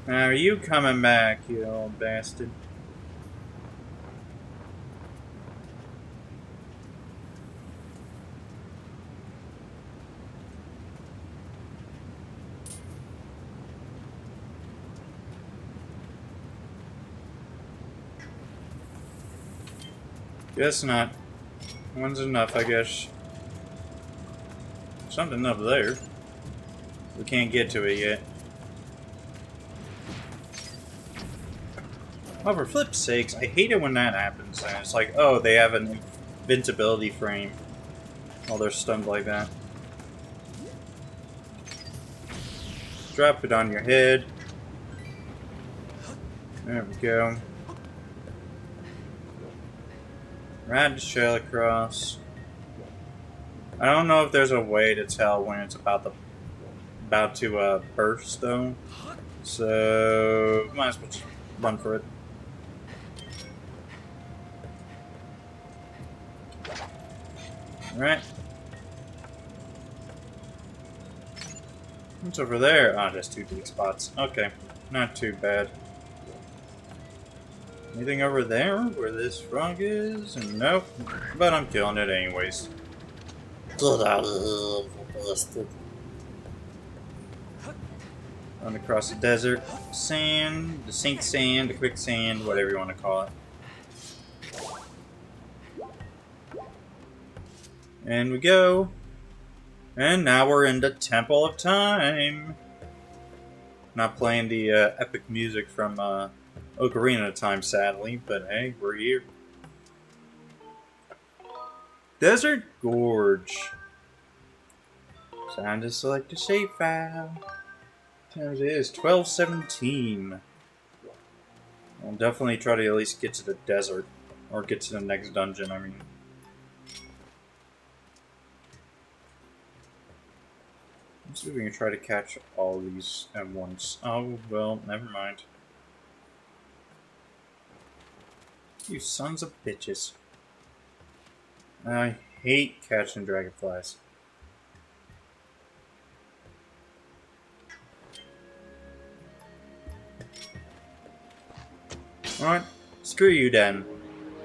Now are you coming back, you old bastard? Guess not. One's enough, I guess. Something up there. We can't get to it yet. Oh, for flip's sakes, I hate it when that happens. And it's like, oh, they have an invincibility frame while they're stunned like that. Drop it on your head. There we go. Ride the shell across. I don't know if there's a way to tell when it's about to burst though, so might as well just run for it. All right. What's over there? Ah, just 2 big spots. Okay, not too bad. Anything over there where this frog is? Nope. But I'm killing it anyways. Run across the desert. Sand, the sink sand, the quicksand, whatever you want to call it. And we go. And now we're in the Temple of Time. Not playing the epic music from Ocarina of Time, sadly, but hey, we're here. Desert Gorge. Time to select a save file. There it is, 12:17. I'll definitely try to at least get to the desert, or get to the next dungeon, I mean. Let's see if we can try to catch all these at once. Oh, well, never mind. You sons of bitches. I hate catching dragonflies. Alright, screw you then.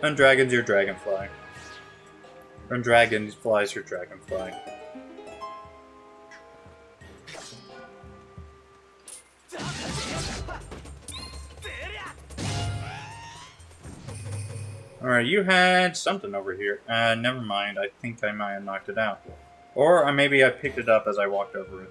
Undragon's your dragonfly. Undragonfly's your dragonfly. Alright, you had something over here. Never mind. I think I might have knocked it out. Or maybe I picked it up as I walked over it.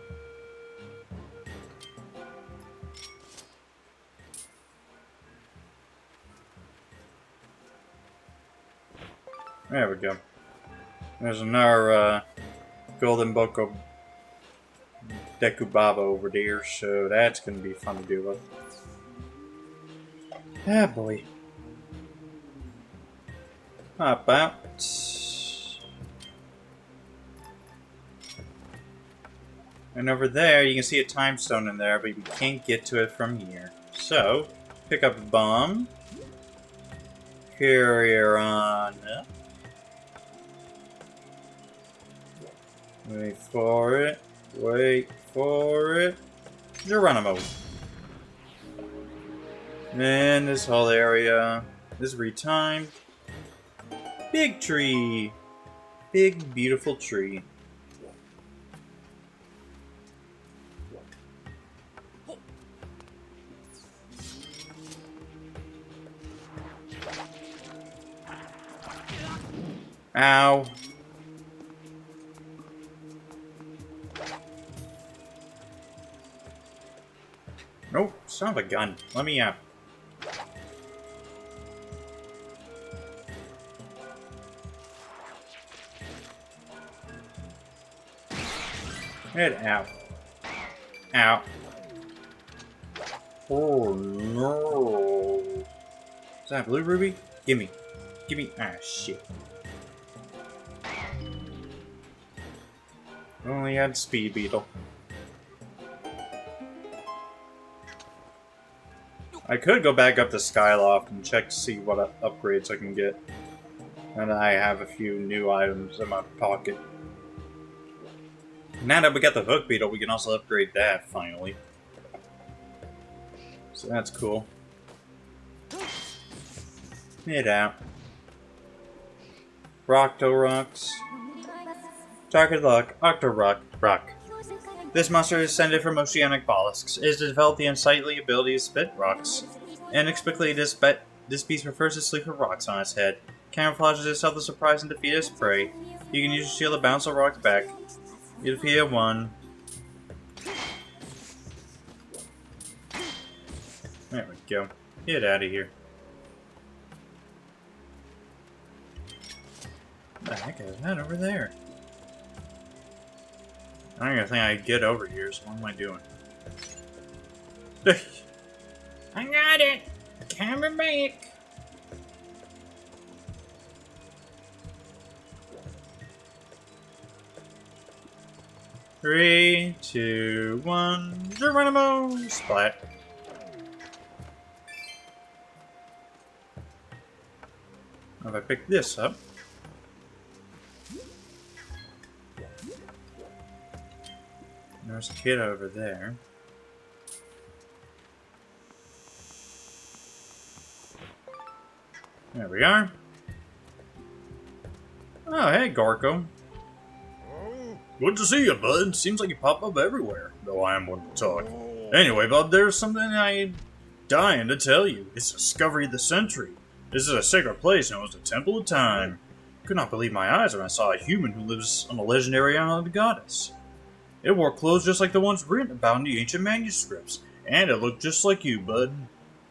There we go. There's another golden boko dekubaba over there, so that's gonna be fun to deal with. Ah, boy. Hop out. And over there, you can see a time stone in there, but you can't get to it from here. So, pick up a bomb. Carrier on up. Wait for it. Wait for it. Geronimo. And this whole area is retimed. Big tree. Big, beautiful tree. Ow. Nope, son of a gun. Let me out. Get out. Out. Oh no. Is that blue ruby? Gimme. Gimme. Ah, shit. Only had speed beetle. I could go back up to Skyloft and check to see what upgrades I can get. And I have a few new items in my pocket. Now that we got the hook beetle, we can also upgrade that, finally. So that's cool. Get out. Rocks. Target lock, Rock. This monster is descended from oceanic mollusks. It has developed the unsightly ability to spit rocks. Inexplicably, this beast prefers to sleep with rocks on its head. Camouflages itself to surprise and defeat its prey. You can use your shield to bounce the rocks back. You defeated one. There we go. Get out of here. What the heck is that over there? I don't even think I can get over here, so what am I doing? I got it. Coming back. Three, 2, 1, Geronimo! Splat. If I pick this up. There's a kid over there. There we are. Oh, hey, Gorko. Good to see you, bud. Seems like you pop up everywhere, though I am one to talk. Anyway, bud, there's something I'm dying to tell you. It's Discovery of the Century. This is a sacred place known as the Temple of Time. Could not believe my eyes when I saw a human who lives on the legendary island of the goddess. It wore clothes just like the ones written about in the ancient manuscripts, and it looked just like you, bud.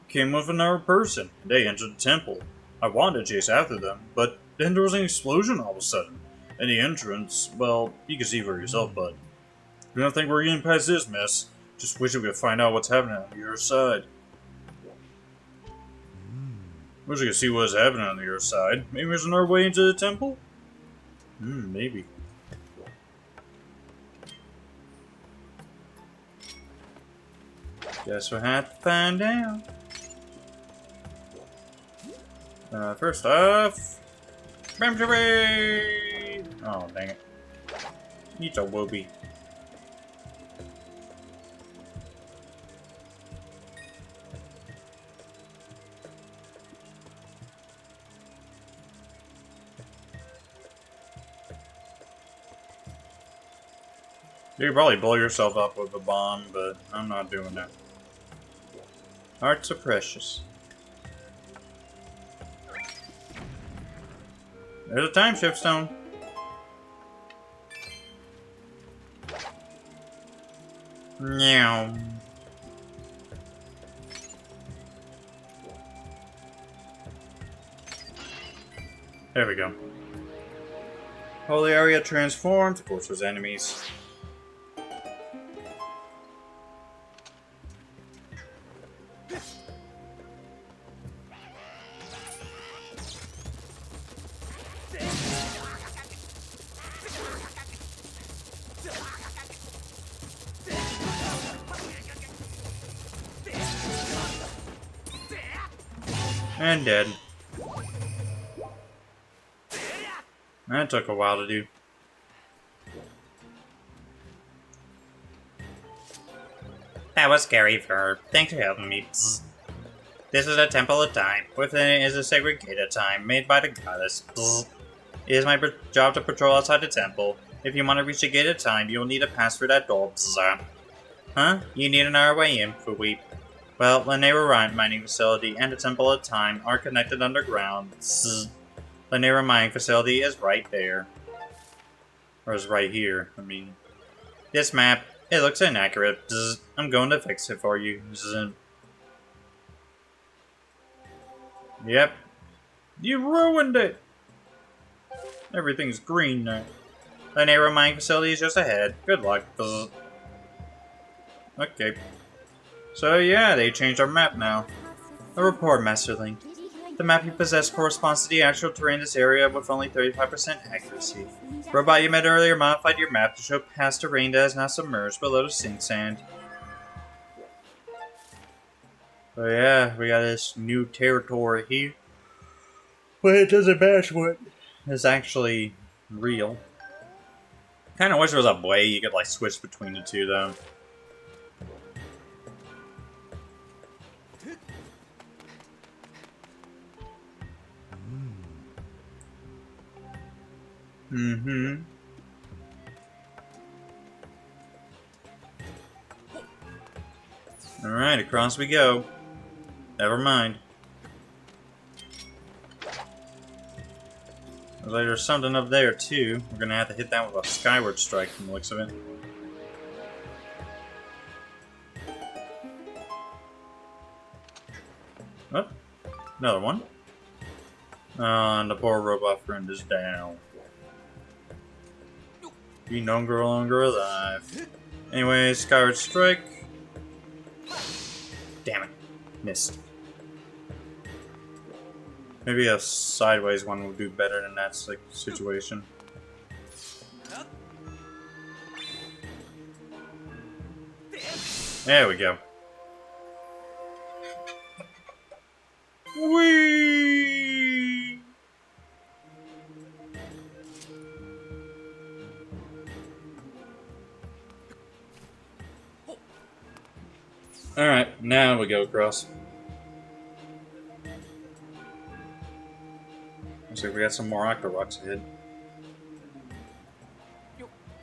Came with another person, and they entered the temple. I wanted to chase after them, but then there was an explosion all of a sudden. And the entrance, well, you can see for yourself, bud. I don't think we're getting past this mess. Just wish we could find out what's happening on the other side. Wish we could see what's happening on the other side. Maybe there's another way into the temple? Maybe. Guess we'll have to find out. First off... Bamjary! Oh, dang it. He's a whoopee. You could probably blow yourself up with a bomb, but I'm not doing that. Hearts are precious. There's a time shift stone. Meow. There we go. Holy area transformed. Of course, there's enemies. And dead. That took a while to do. That was scary, Verb. Thanks for helping me. Psst. This is a temple of time. Within it is a sacred gate of time made by the goddess. Psst. It is my job to patrol outside the temple. If you want to reach the gate of time, you will need to pass through that door. Psst. Huh? You need an hour way in, Fooey. Well, the Nehru mining facility and the Temple of Time are connected underground. Psst. The Nehru mining facility is right there. Or is right here, I mean. This map, it looks inaccurate. Psst. I'm going to fix it for you. Psst. Yep. You ruined it! Everything's green now. The Nehru mining facility is just ahead. Good luck. Psst. Okay. So yeah, they changed our map now. A report, Masterling. The map you possess corresponds to the actual terrain in this area with only 35% accuracy. The robot you met earlier modified your map to show past terrain that is now submerged below the sink sand. So yeah, we got this new territory here. But it doesn't match what is actually real. Kinda wish there was a way you could like switch between the two though. Mm-hmm. Alright, across we go. Never mind. Looks like there's something up there too. We're gonna have to hit that with a Skyward strike from the looks of it. Oh, another one. And the poor robot friend is down. Be no longer alive. Anyway, Skyward strike. Damn it. Missed. Maybe a sideways one will do better than that situation. There we go. Whee! Alright, now we go across. Looks like we got some more Octoroks ahead.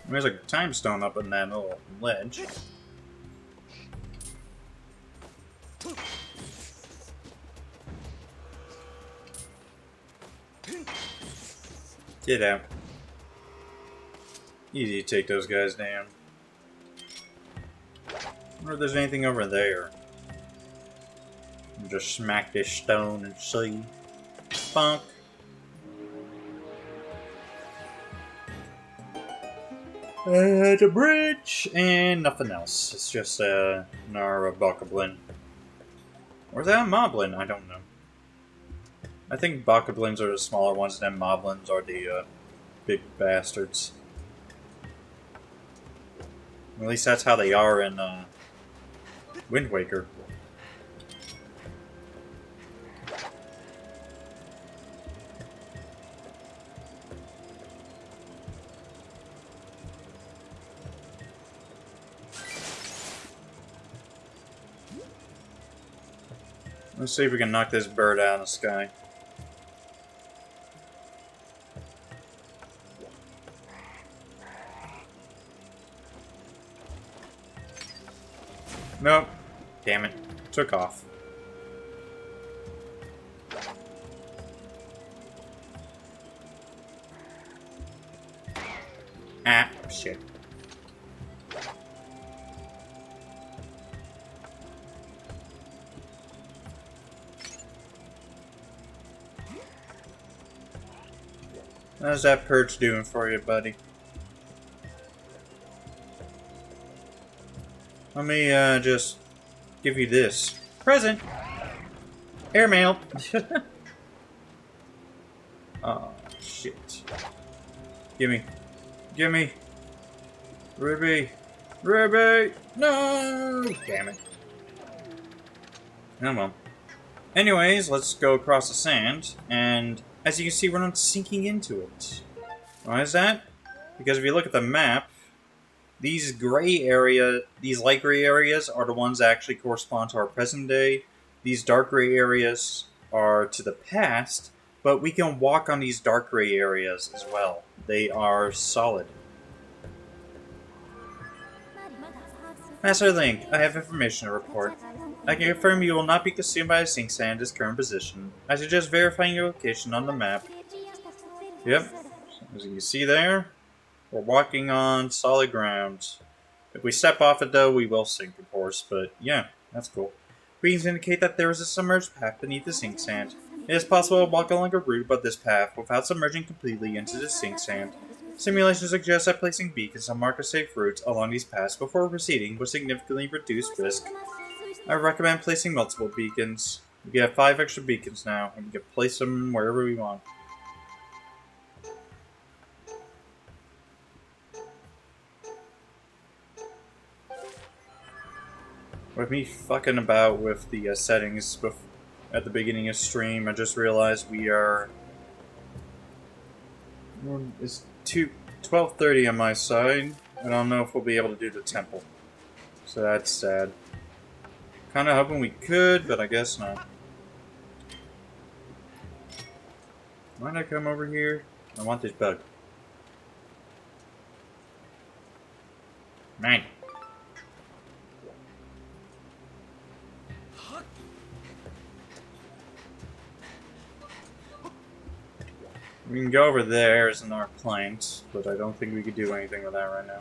There's a time stone up in that little ledge. Get out. Easy to take those guys down. I wonder if there's anything over there. Just smack this stone and see. Bonk. The bridge and nothing else. It's just another bokoblin. Or is that a moblin? I don't know. I think bokoblins are the smaller ones, and then moblins are the big bastards. At least that's how they are in Wind Waker. Let's see if we can knock this bird out of the sky. Nope. Damn it. Took off. Ah, shit. How's that perch doing for you, buddy? Let me just give you this. Present! Airmail! Oh, shit. Gimme. Gimme! Ruby! Ruby! No! Damn it. Oh well. Anyways, let's go across the sand, and as you can see, we're not sinking into it. Why is that? Because if you look at the map, these light gray areas are the ones that actually correspond to our present day. These dark gray areas are to the past, but we can walk on these dark gray areas as well. They are solid. Master Link, I have information to report. I can confirm you will not be consumed by the sink sand at its current position. I suggest verifying your location on the map. Yep, as you can see there, we're walking on solid ground. If we step off it though, we will sink, of course, but yeah, that's cool. Readings indicate that there is a submerged path beneath the sink sand. It is possible to walk along a route above this path without submerging completely into the sink sand. Simulations suggest that placing beacons on marker safe routes along these paths before proceeding would significantly reduce risk. I recommend placing multiple beacons. We have 5 extra beacons now, and we can place them wherever we want. With me fucking about with the settings at the beginning of stream, I just realized we are... It's 12:30 on my side. I don't know if we'll be able to do the temple. So that's sad. Kinda hoping we could, but I guess not. Why'd I come over here? I want this bug. Mine. We can go over there as in our planks, but I don't think we could do anything with that right now.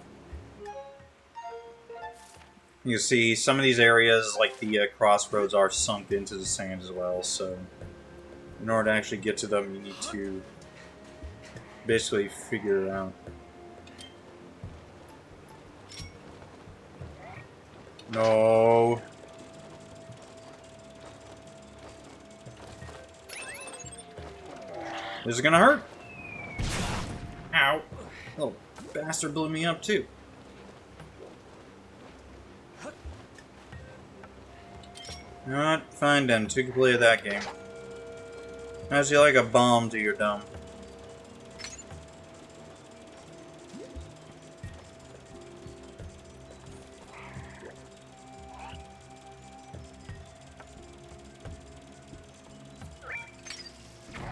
You can see some of these areas, like the crossroads, are sunk into the sand as well, so in order to actually get to them, you need to basically figure it out. No. This is gonna hurt. Ow. Little bastard blew me up too. Not fine then. Too complete that game. How's you like a bomb to your dome?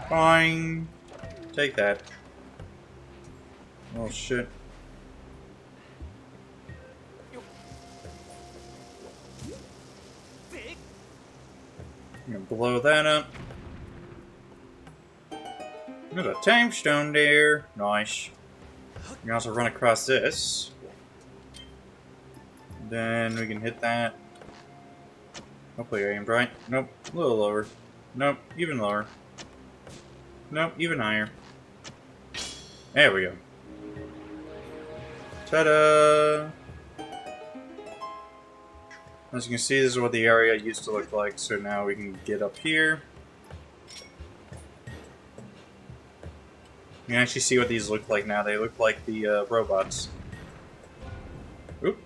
Fine. Take that. Oh shit. I'm gonna blow that up. There's a time stone there. Nice. You can also run across this. Then we can hit that. Hopefully I aimed right. Nope. A little lower. Nope. Even lower. Nope. Even higher. There we go. Ta-da! As you can see, this is what the area used to look like, so now we can get up here. You can actually see what these look like now. They look like the robots. Oop.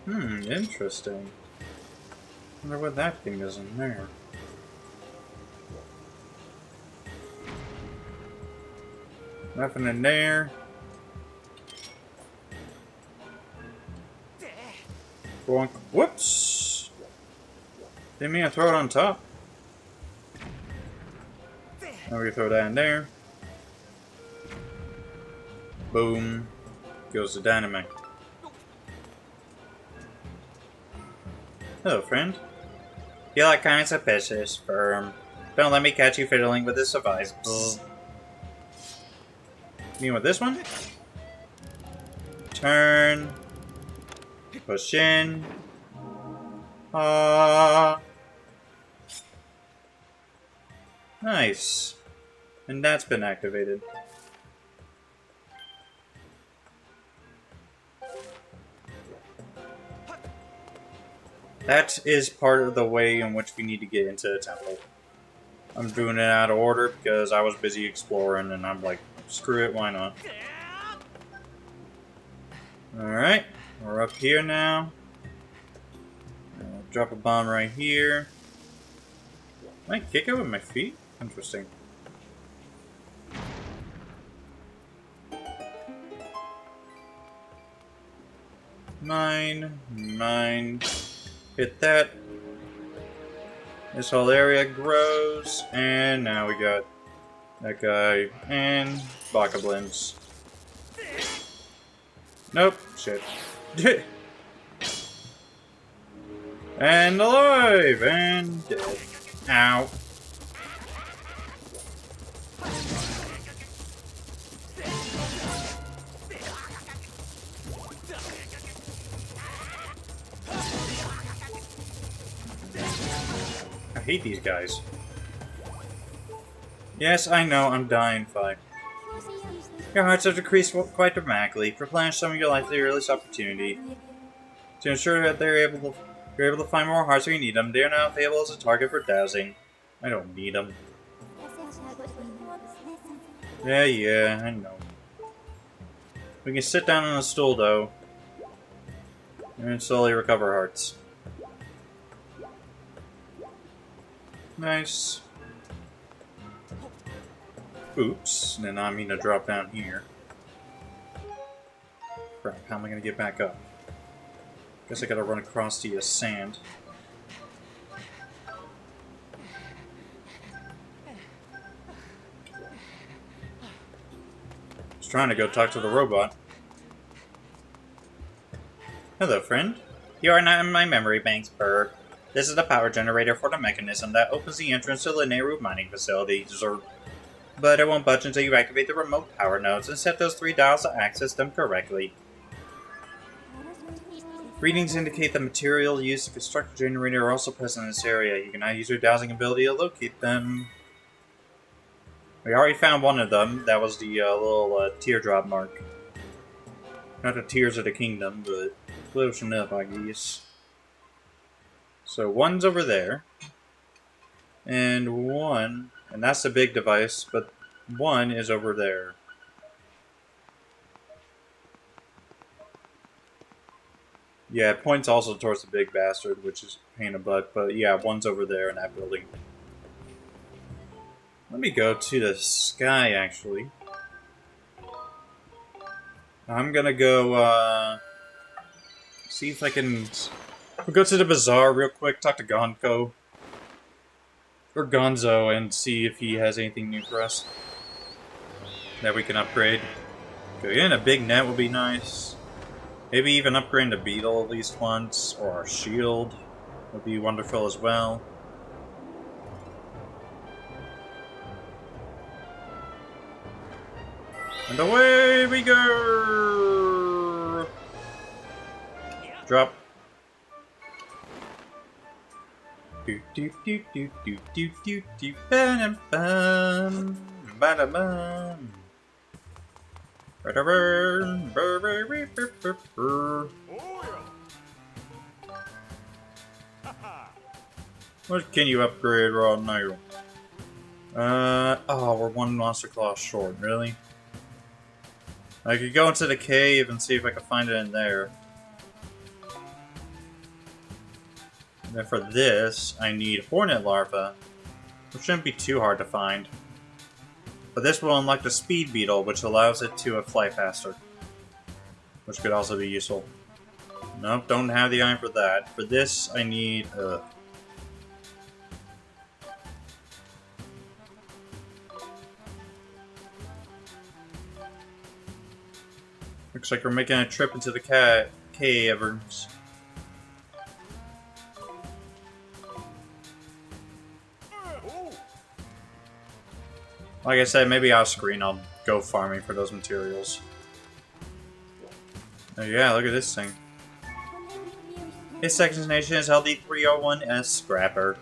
Interesting. Wonder what that thing is in there. Nothing in there. Boink. Whoops! Didn't mean to throw it on top. Now we throw that in there. Boom. goes the dynamite. Hello, friend. You like kind of suspicious, firm. Don't let me catch you fiddling with this device. You mean with this one? Turn. Push in. Nice. And that's been activated. That is part of the way in which we need to get into the temple. I'm doing it out of order because I was busy exploring and I'm like, screw it, why not? Alright, we're up here now. Drop a bomb right here. Can I kick it with my feet? Interesting. Mine. Hit that. This whole area grows, and now we got that guy and Bokoblins. Nope, shit. And alive and dead. Ow. I hate these guys. Yes, I know, I'm dying fine. Your hearts have decreased quite dramatically. Replenish some of your life at the earliest opportunity. To ensure that you're able to find more hearts when you need them, they are now available as a target for dowsing. I don't need them. Yeah, I know. We can sit down on a stool, though. And slowly recover hearts. Nice. Oops, and then I mean to drop down here. Crap, how am I gonna get back up? Guess I gotta run across the sand. Just trying to go talk to the robot. Hello, friend. You are not in my memory banks, Bird. This is the power generator for the mechanism that opens the entrance to the Nehru mining facility. But it won't budge until you activate the remote power nodes and set those 3 dials to access them correctly. Readings indicate the material used to construct the generator are also present in this area. You can now use your dowsing ability to locate them. We already found one of them. That was the little teardrop mark. Not the Tears of the Kingdom, but close enough, I guess. So one's over there. And one... And that's the big device, but one is over there. Yeah, it points also towards the big bastard, which is a pain in the butt, but yeah, one's over there in that building. Let me go to the sky, actually. I'm gonna go, see if I can... We'll go to the bazaar real quick, talk to Gonko. Or Gonzo, and see if he has anything new for us that we can upgrade. Okay, and a big net would be nice. Maybe even upgrade the beetle at least once, or our shield would be wonderful as well. And away we go! Drop. Do do do do do do do do bam bam bam bam. What can you upgrade right now? Oh, we're one monster claw short, really? I could go into the cave and see if I can find it in there. And then for this, I need Hornet Larva, which shouldn't be too hard to find. But this will unlock the Speed Beetle, which allows it to fly faster. Which could also be useful. Nope, don't have the iron for that. For this, I need... Looks like we're making a trip into the caverns. Like I said, maybe off screen I'll go farming for those materials. Oh yeah, look at this thing. His second nation is held the 301S Scrapper.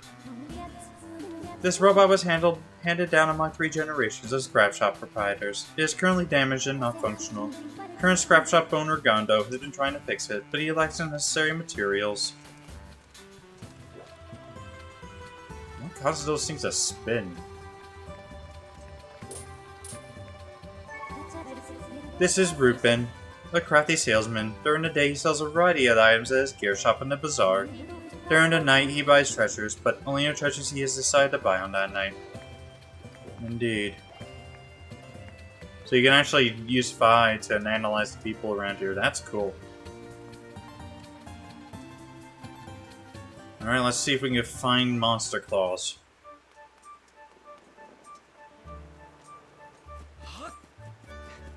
This robot was handed down among 3 generations of scrap shop proprietors. It is currently damaged and not functional. Current scrap shop owner Gondo has been trying to fix it, but he lacks the necessary materials. What causes those things to spin? This is Rupin, a crafty salesman. During the day, he sells a variety of items at his gear shop in the bazaar. During the night, he buys treasures, but only the treasures he has decided to buy on that night. Indeed. So you can actually use Phi to analyze the people around here. That's cool. Alright, let's see if we can find monster claws.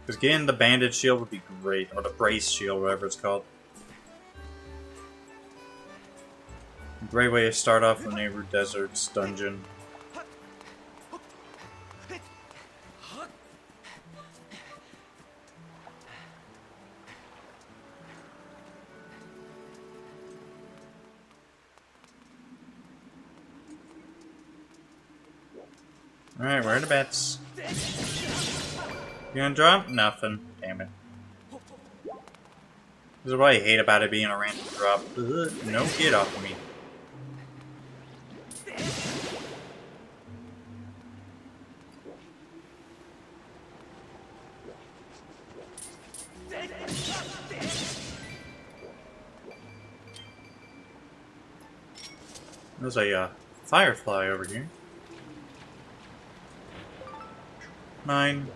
Because getting the banded shield would be great, or the brace shield, whatever it's called. Great way to start off the Neighbor Desert's dungeon. Alright, where are the bets? You gonna drop? Nothing. Damn it. This is what I hate about it being a random drop. Ugh, no, get off of me. There's a firefly over here. Mine.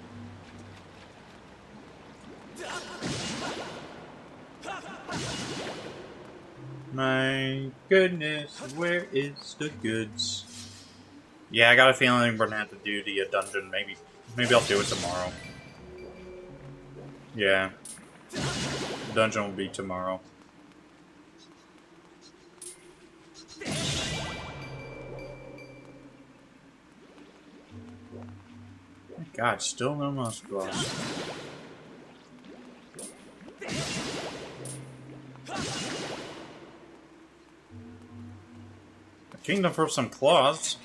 My goodness, where is the goods? Yeah, I got a feeling we're gonna have to do the dungeon. Maybe I'll do it tomorrow. Yeah, the dungeon will be tomorrow. God, still no monster claws. A kingdom for some claws.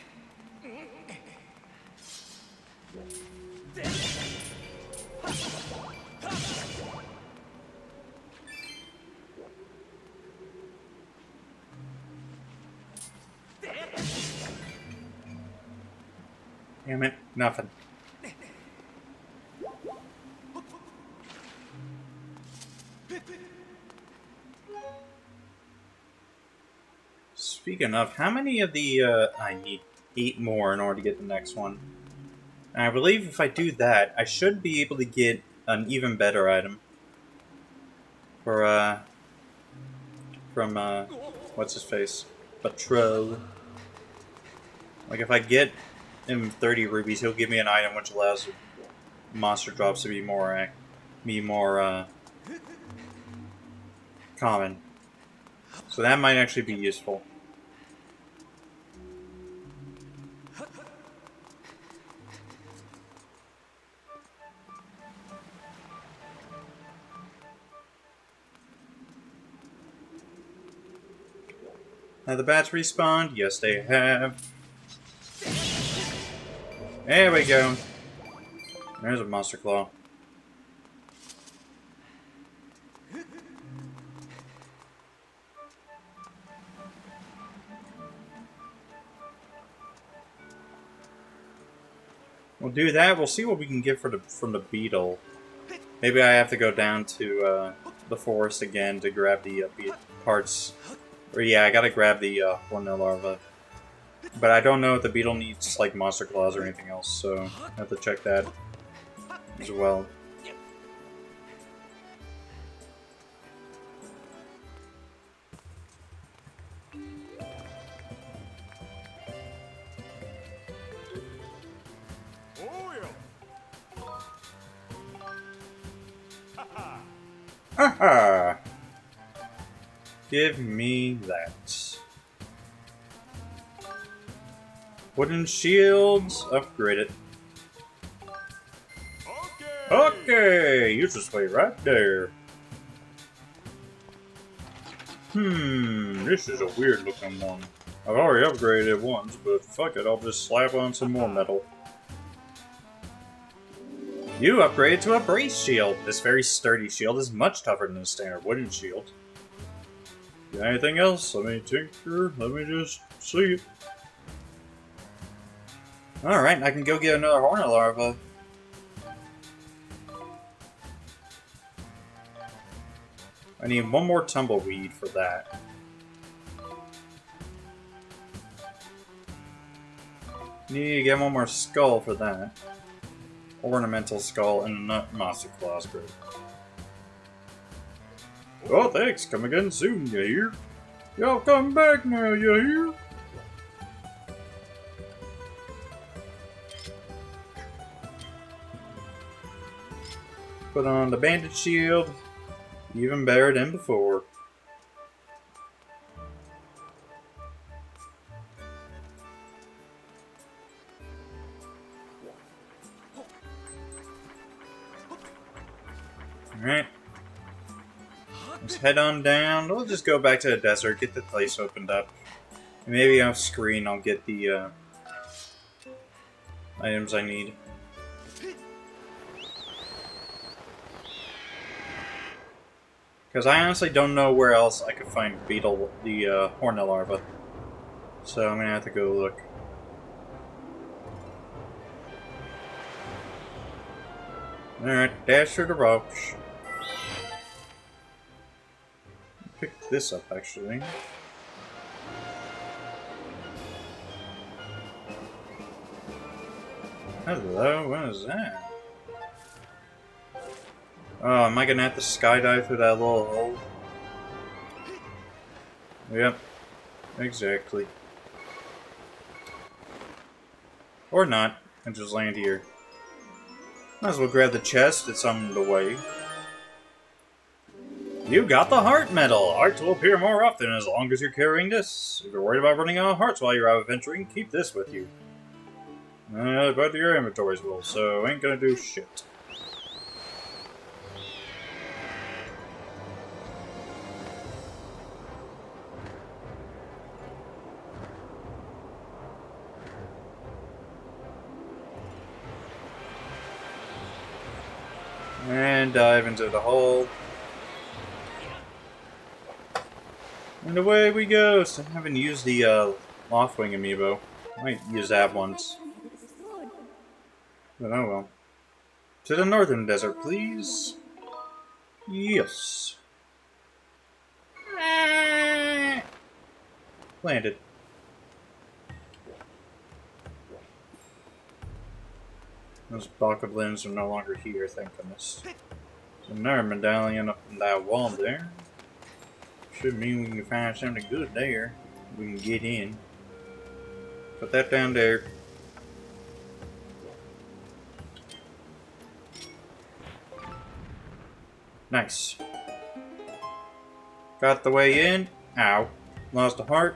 Damn it, nothing. Speaking of, how many of the, I need 8 more in order to get the next one. And I believe if I do that, I should be able to get an even better item. For, from, what's his face? Patro. Like, if I get him 30 rubies, he'll give me an item which allows monster drops to be more, common. So that might actually be useful. Have the bats respawned? Yes, they have. There we go. There's a monster claw. We'll do that. We'll see what we can get from the beetle. Maybe I have to go down to the forest again to grab the parts. Or yeah, I gotta grab the horned larva. But I don't know if the beetle needs like monster claws or anything else, so I have to check that as well. Aha! Give me that. Wooden shields. Upgrade it. Okay, you just wait right there. This is a weird looking one. I've already upgraded it once, but fuck it, I'll just slap on some more metal. You upgraded to a brace shield. This very sturdy shield is much tougher than a standard wooden shield. Got anything else? Let me tinker. Let me just see it. Alright, I can go get another hornet larva. I need one more tumbleweed for that. Need to get one more skull for that. Ornamental skull and a nut monster claws group. Oh, thanks. Come again soon, you hear? Y'all come back now, you hear? Put on the bandit shield. Even better than before. Alright. Let's head on down. We'll just go back to the desert, get the place opened up. Maybe off screen I'll get the items I need. Because I honestly don't know where else I could find the hornet larva. So I'm gonna have to go look. Alright, dash through the rocks. Pick this up actually. Hello, what is that? Oh, am I gonna have to skydive through that little hole? Yep, exactly. Or not, and just land here. Might as well grab the chest, it's on the way. You got the heart medal! Hearts will appear more often as long as you're carrying this. If you're worried about running out of hearts while you're out adventuring, keep this with you. But your inventories will, so ain't gonna do shit. And dive into the hole. And away we go! So I haven't used the Loftwing amiibo. Might use that once. But oh well. To the northern desert, please. Yes. Landed. Those bokoblins are no longer here, thank goodness. There's another medallion up in that wall there. Should mean we can find something good there. We can get in. Put that down there. Nice. Got the way in. Ow. Lost a heart.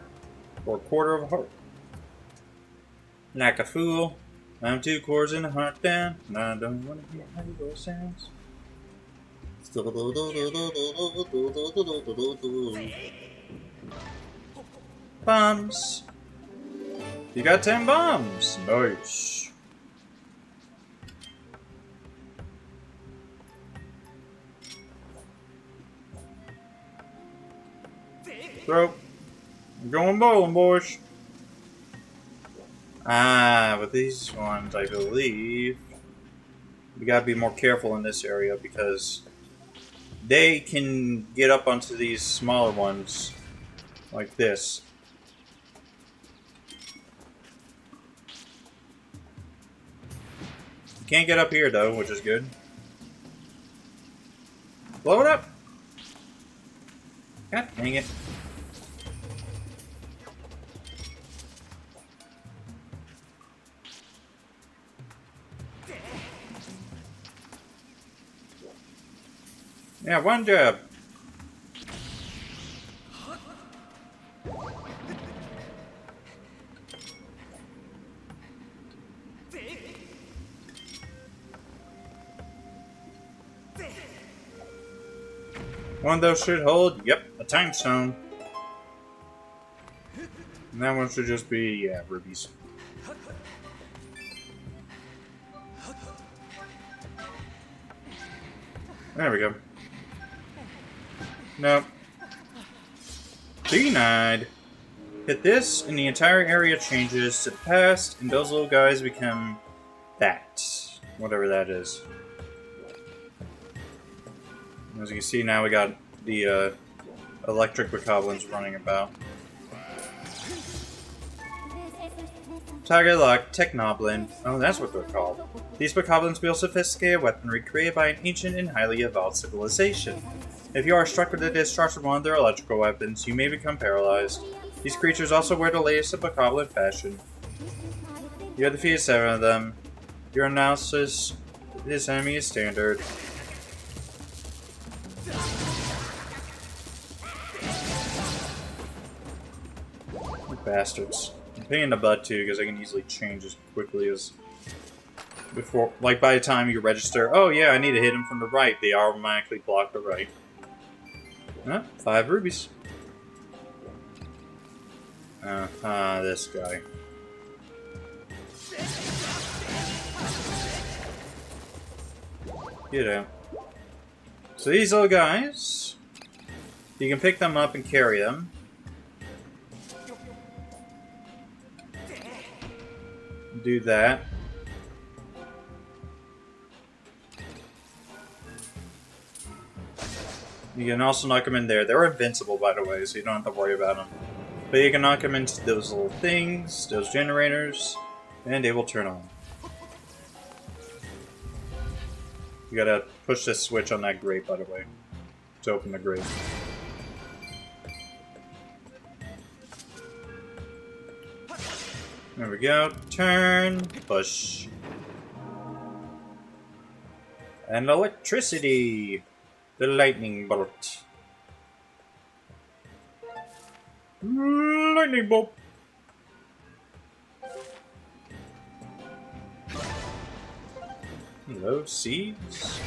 Or a quarter of a heart. Like a fool. I'm 2 quarters in a heart down. And I don't want to hear how those sounds. Bombs. You got 10 bombs. Nice. Throw. I'm going bowling, boys. With these ones, I believe we gotta be more careful in this area because they can get up onto these smaller ones like this. Can't get up here though, which is good. Blow it up! God dang it. Yeah, one job. One of those should hold, yep, a time stone. And that one should just be, yeah, rubies. There we go. Nope. Denied. Hit this, and the entire area changes to the past, and those little guys become that. Whatever that is. As you can see now, we got the electric bokoblins running about. Tiger Lock Technoblin. Oh, that's what they're called. These bokoblins wield sophisticated weaponry created by an ancient and highly evolved civilization. If you are struck with a discharge from one of their electrical weapons, you may become paralyzed. These creatures also wear the latest in bokoblin fashion. You have defeated 7 of them. Your analysis of this enemy is standard. Bastards. I'm pain in the butt too, because I can easily change as quickly as before. Like by the time you register, oh yeah, I need to hit him from the right, they automatically block the right. 5 rubies. This guy. Get out. So these little guys, you can pick them up and carry them. Do that. You can also knock them in there. They're invincible, by the way, so you don't have to worry about them. But you can knock them into those little things, those generators, and they will turn on. You gotta push this switch on that grate, by the way, to open the grate. There we go. Turn, push. And electricity! The lightning bolt. Lightning bolt! Hello, seeds?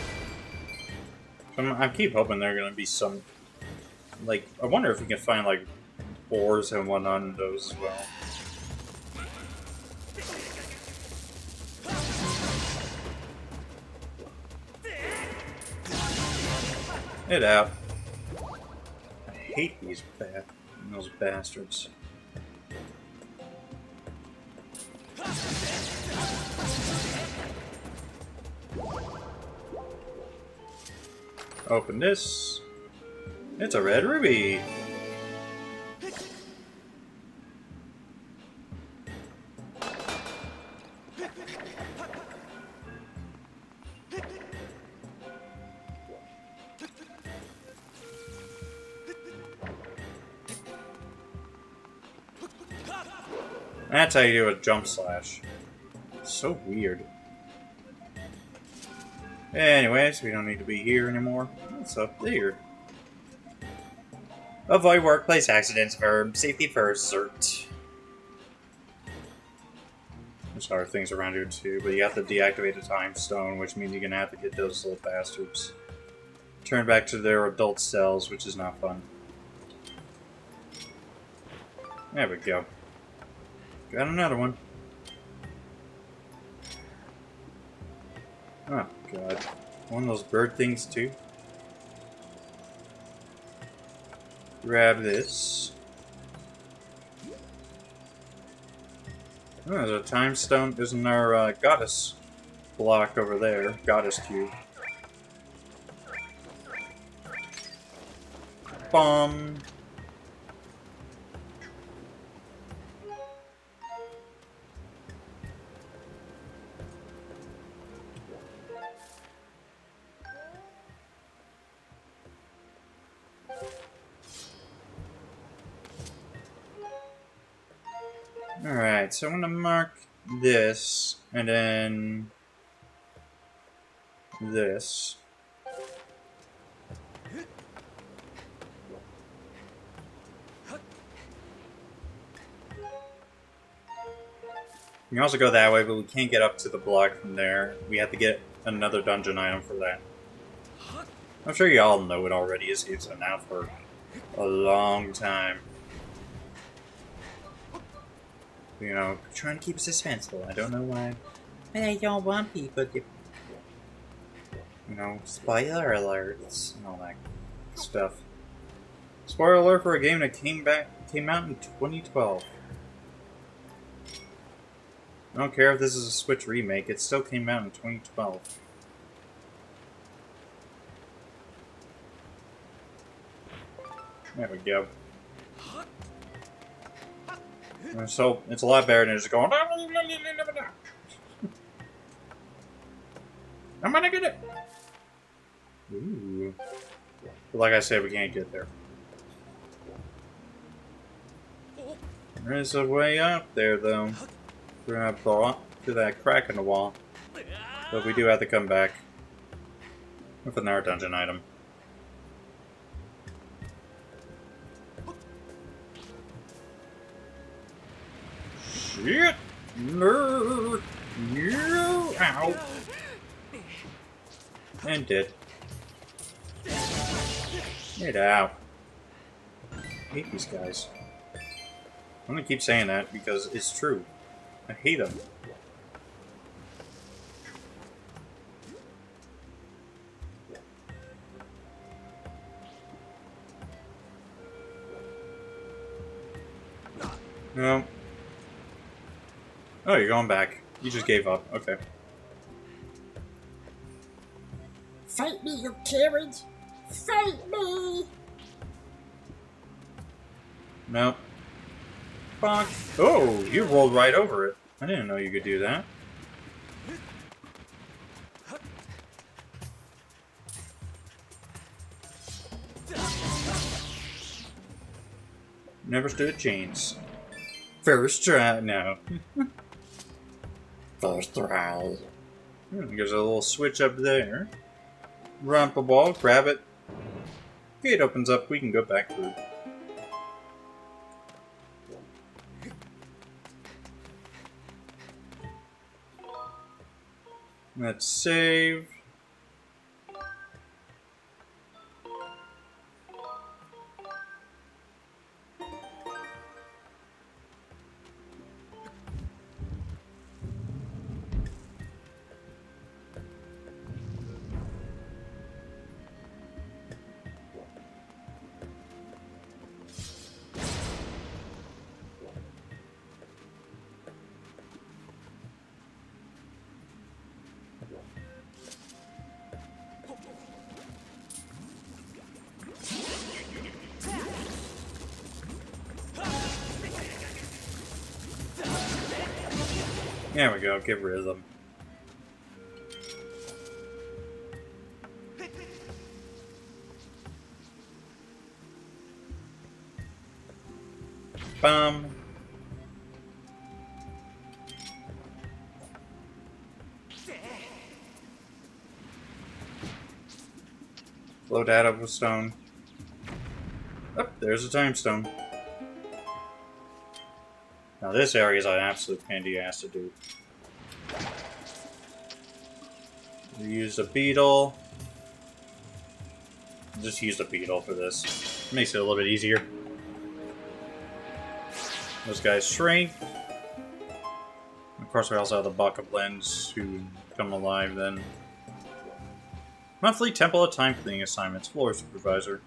I keep hoping there are gonna be some... Like, I wonder if we can find, like, ores and whatnot in those as well. Get out. I hate these those bastards. Open this. It's a red ruby. That's how you do a jump slash. So weird. Anyways, we don't need to be here anymore. What's up there? Avoid workplace accidents, verb. Safety first, cert. There's other things around here too, but you have to deactivate the time stone, which means you're gonna have to get those little bastards. Turn back to their adult cells, which is not fun. There we go. Got another one. Oh, God. One of those bird things, too. Grab this. Oh, there's a time stone. There's another goddess block over there. Goddess cube. Bomb. Alright, so I'm gonna mark this, and then this. We can also go that way, but we can't get up to the block from there. We have to get another dungeon item for that. I'm sure you all know it already. It's been out for a long time. You know, trying to keep it suspenseful. I don't know why. And I don't want people to, you know, spoiler alerts and all that stuff. Spoiler alert for a game that came out in 2012. I don't care if this is a Switch remake, it still came out in 2012. There we go. So, it's a lot better than just going... I'm gonna get it! Ooh. But like I said, we can't get there. There's a way up there, though. Through that crack in the wall. But we do have to come back with another dungeon item. Shit! No! No! Ow! And dead. Get out. I hate these guys. I'm gonna keep saying that because it's true. I hate them. No. Oh, you're going back. You just gave up. Okay. Fight me, you cowards! Fight me! No. Fuck. Oh, you rolled right over it. I didn't know you could do that. Never stood a chance. First try. No. First try. There's a little switch up there. Run up a ball, grab it. Gate opens up, we can go back through. Let's save. There we go, get rid of them. Bum. Load out of a stone. Oh, there's a time stone. Now this area is an absolute pain in the ass to do. We use a beetle. Just use a beetle for this. Makes it a little bit easier. Those guys shrink. Of course, we also have the bucket blends who come alive then. Monthly Temple of Time cleaning assignments. Floor supervisor.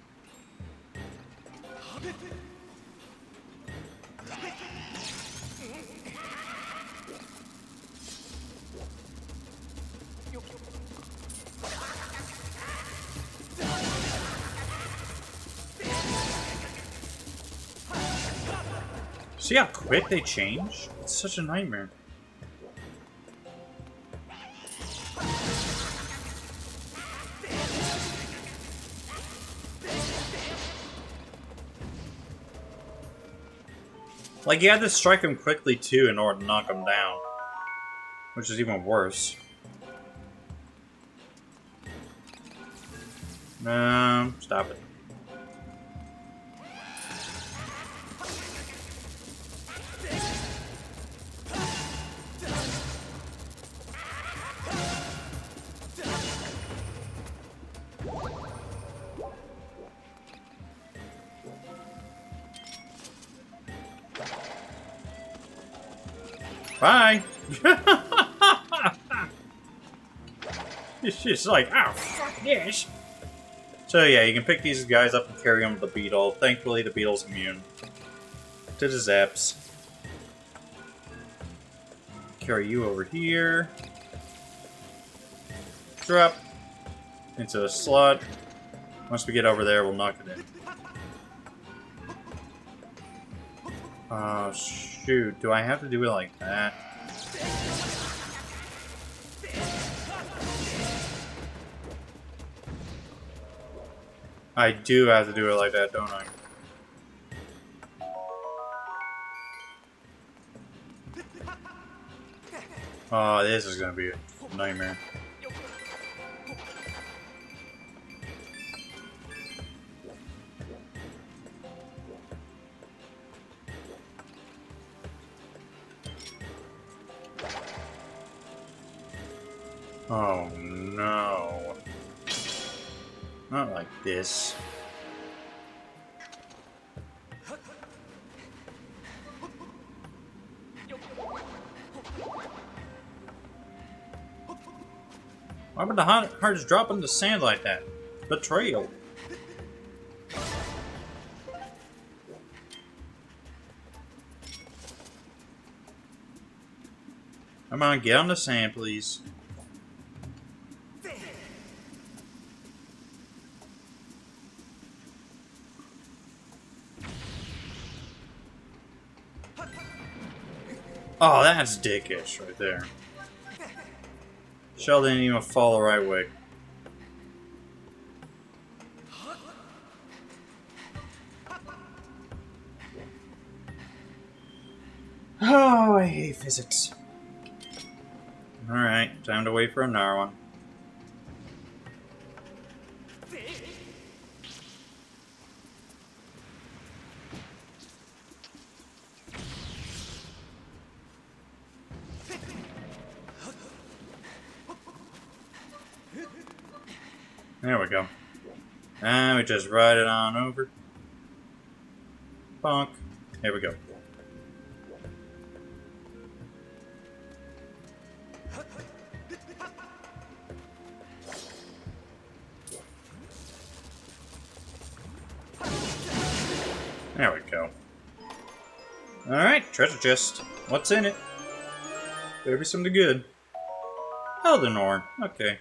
See how quick they change? It's such a nightmare. Like, you had to strike him quickly, too, in order to knock him down. Which is even worse. Stop it. Bye! She's like, oh, Fuck this. So yeah, you can pick these guys up and carry them to the beetle. Thankfully, the beetle's immune to the zaps. Carry you over here. Drop into the slot. Once we get over there, we'll knock it in. Oh, shoot. Do I have to do it like that? I do have to do it like that, don't I? Oh, this is gonna be a nightmare. Oh no. Not like this. Why would the hearts drop in the sand like that? Betrayal. Come on, get on the sand, please. Oh, that's dickish right there. Shell didn't even fall the right way. Oh, I hate physics. Alright, time to wait for another one. There we go. And we just ride it on over. Bonk. Here we go. There we go. Alright, treasure chest. What's in it? Better be something good. Elden Horn. Okay.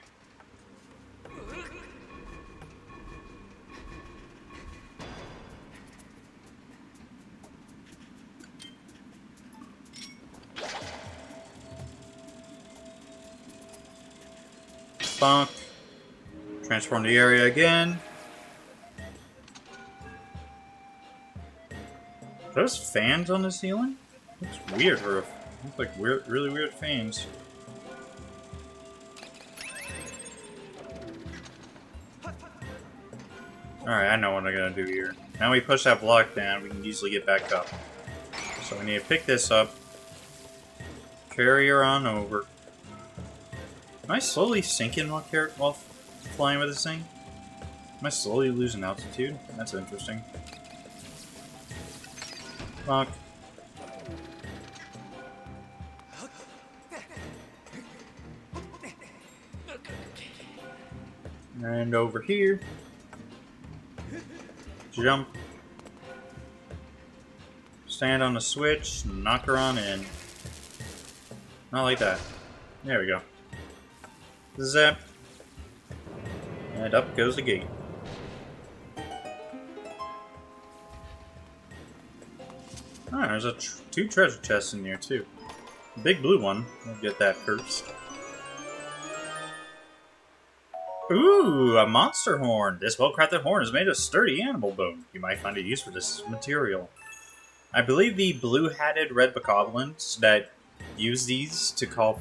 Bonk. Transform the area again. Are those fans on the ceiling? Looks weird roof. Looks like weird, really weird fans. Alright, I know what I'm gonna do here. Now we push that block down, we can easily get back up. So we need to pick this up. Carry her on over. Am I slowly sinking while flying with this thing? Am I slowly losing altitude? That's interesting. Fuck. And over here. Jump. Stand on the switch, knock her on in. Not like that. There we go. Zap. And up goes the gate. Ah, there's two treasure chests in here too. The big blue one. We'll get that first. Ooh, a monster horn. This well-crafted horn is made of sturdy animal bone. You might find a use for this material. I believe the blue-hatted red bokoblins that use these to call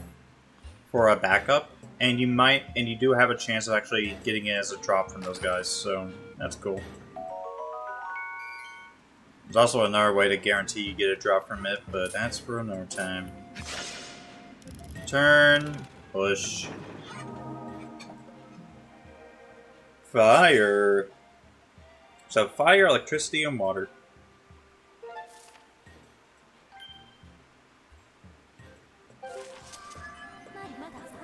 for a backup, and you do have a chance of actually getting it as a drop from those guys, so that's cool. There's also another way to guarantee you get a drop from it, but that's for another time. Turn, push. Fire. So fire, electricity, and water.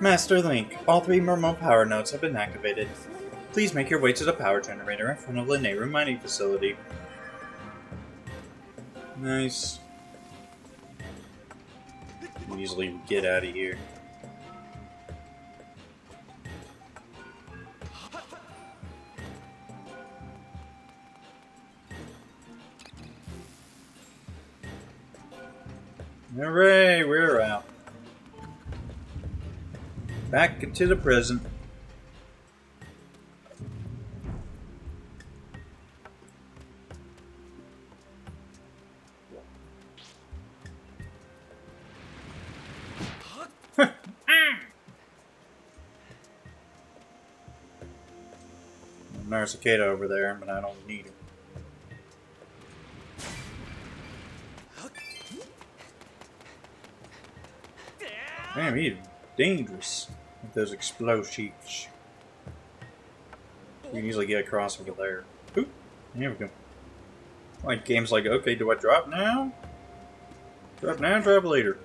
Master Link, all 3 remote power nodes have been activated. Please make your way to the power generator in front of the Nehru mining facility. Nice. Easily get out of here. Hooray, we're out. Back into the present. There's a Cicada over there, but I don't need it. Damn, he's dangerous with those explosives. You can easily get across over there. Oop, here we go. Like games like, okay, do I drop now? Drop now, drop later.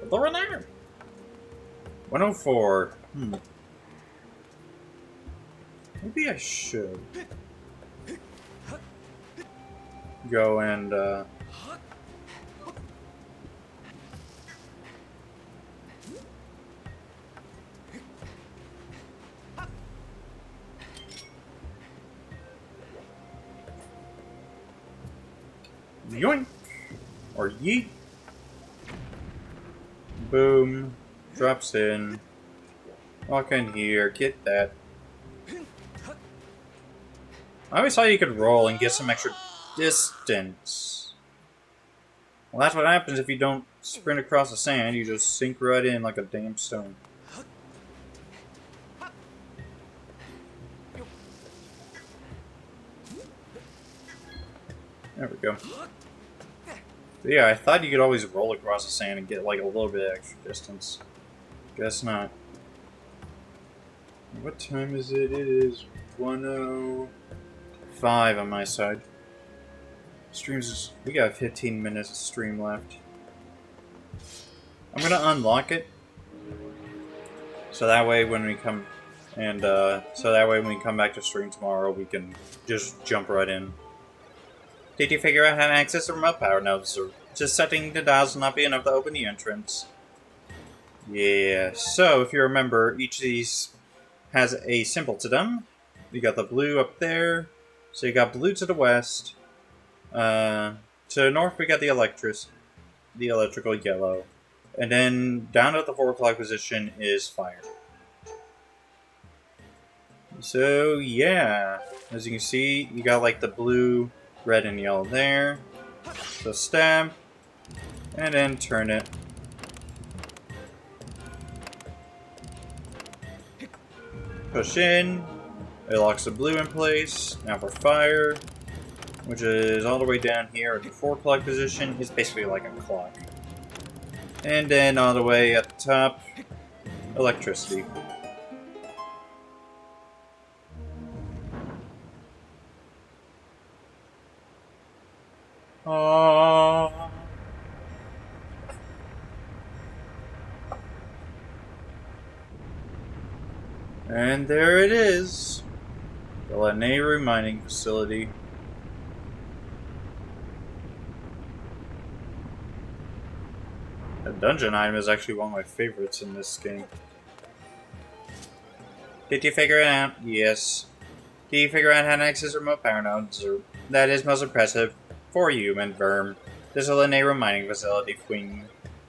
Lower there. 104. Maybe I should go and yoink or yeet. Boom. Drops in. Walk in here. Get that. I always thought you could roll and get some extra distance. Well, that's what happens if you don't sprint across the sand. You just sink right in like a damn stone. There we go. But yeah, I thought you could always roll across the sand and get like a little bit of extra distance. Guess not. What time is it? It is 1:05 on my side. Streams, we got 15 minutes of stream left. I'm gonna unlock it, so that way when we come back to stream tomorrow, we can just jump right in. Did you figure out how to access the remote power nodes, or just setting the dials will not be enough to open the entrance? Yeah. So if you remember, each of these has a symbol to them. You got the blue up there, so you got blue to the west. To the north, we got the electrical yellow. And then down at the 4 o'clock position is fire. So, yeah. As you can see, you got like the blue, red, and yellow there. So stab. And then turn it. Push in. It locks the blue in place. Now for fire, which is all the way down here at the 4 o'clock position. It's basically like a clock. And then all the way at the top, electricity. Aww. And there it is. The Nehru mining facility. The dungeon item is actually one of my favorites in this game. Did you figure it out? Yes. Did you figure out how to access remote power nodes? That is most impressive. For human verm. This is the Nehru mining facility, Queen.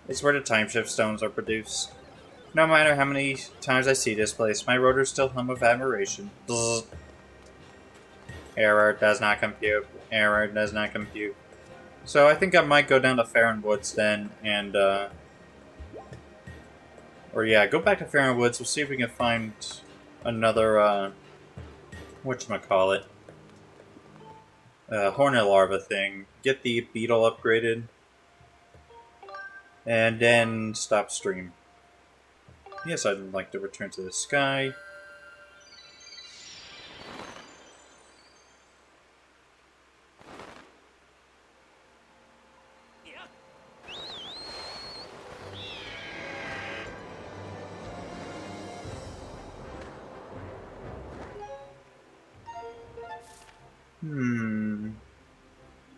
It's where the time shift stones are produced. No matter how many times I see this place, my rotors still hum with admiration. Bzz. Error does not compute. Error does not compute. So I think I might go down to Farron Woods then, and go back to Farron Woods. We'll see if we can find another, whatchamacallit, hornet larva thing. Get the beetle upgraded, and then stop stream. Yes, I'd like to return to the sky.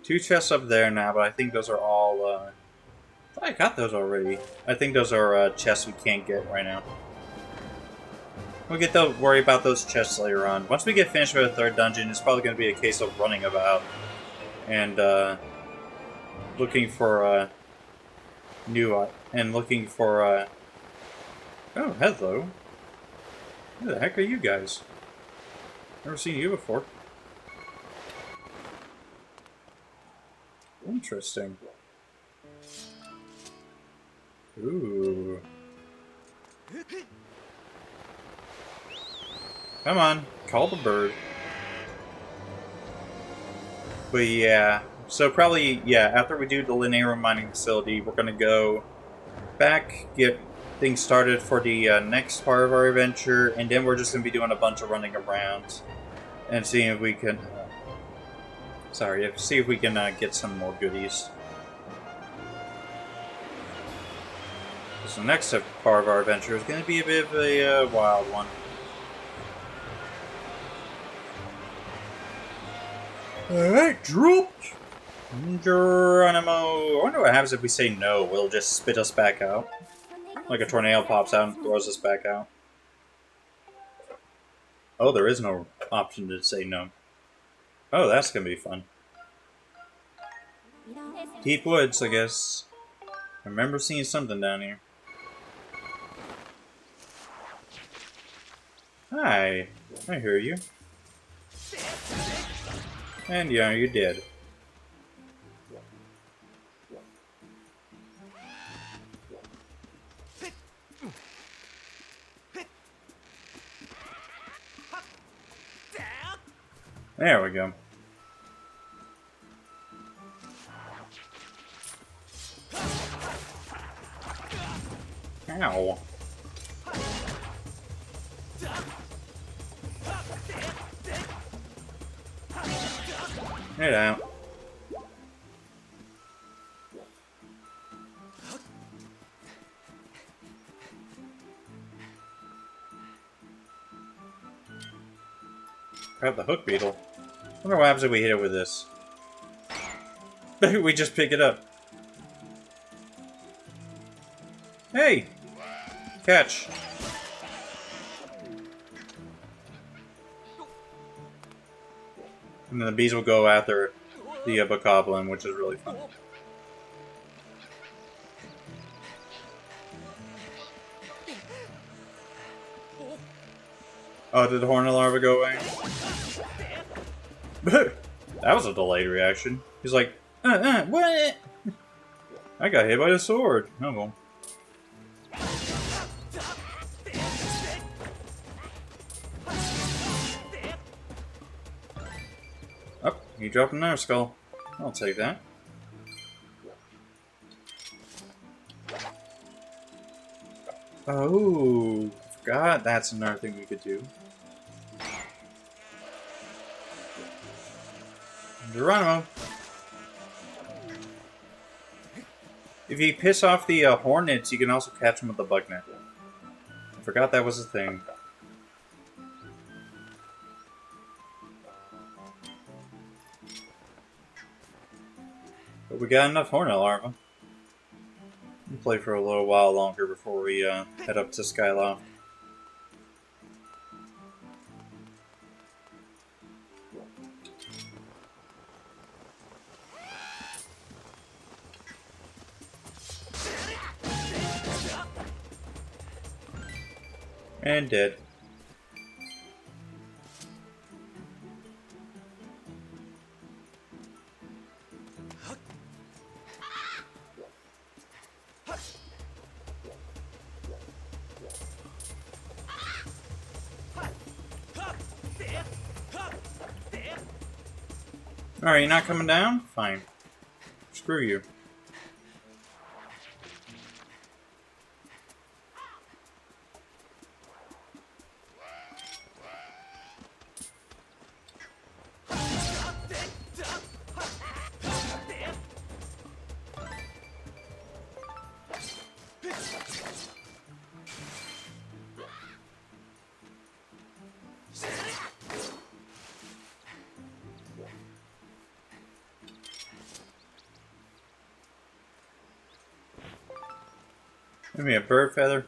2 chests up there now, but I think those are all, I thought I got those already. I think those are, chests we can't get right now. We'll get to worry about those chests later on. Once we get finished with the 3rd dungeon, it's probably going to be a case of running about and, looking for, looking for, oh, hello. Who the heck are you guys? Never seen you before. Interesting. Ooh. Come on, call the bird. But yeah, so probably, yeah, after we do the Linear mining facility, we're gonna go back, get things started for the next part of our adventure, and then we're just gonna be doing a bunch of running around and seeing if we can, see if we can get some more goodies. So the next part of our adventure is gonna be a bit of a wild one. Alright, dropped! Geronimo! I wonder what happens if we say no. Will it just spit us back out? Like a tornado pops out and throws us back out. Oh, there is no option to say no. Oh, that's gonna be fun. Deep woods, I guess. I remember seeing something down here. Hi, I hear you. And yeah, you did. There we go. Ow. Get out. Grab the hook beetle. I wonder what happens if we hit it with this. We just pick it up. Hey! Catch. And then the bees will go after the bokoblin, which is really fun. Oh, did the hornet larva go away? That was a delayed reaction. He's like, what? I got hit by the sword. Oh well. Oh, you dropped another skull. I'll take that. Oh, forgot that's another thing we could do. Geronimo. If you piss off the hornets, you can also catch them with the bug net. I forgot that was a thing. But we got enough hornet larvae. We'll play for a little while longer before we head up to Skyward. And dead. Alright, you're not coming down? Fine. Screw you. Give me a bird feather.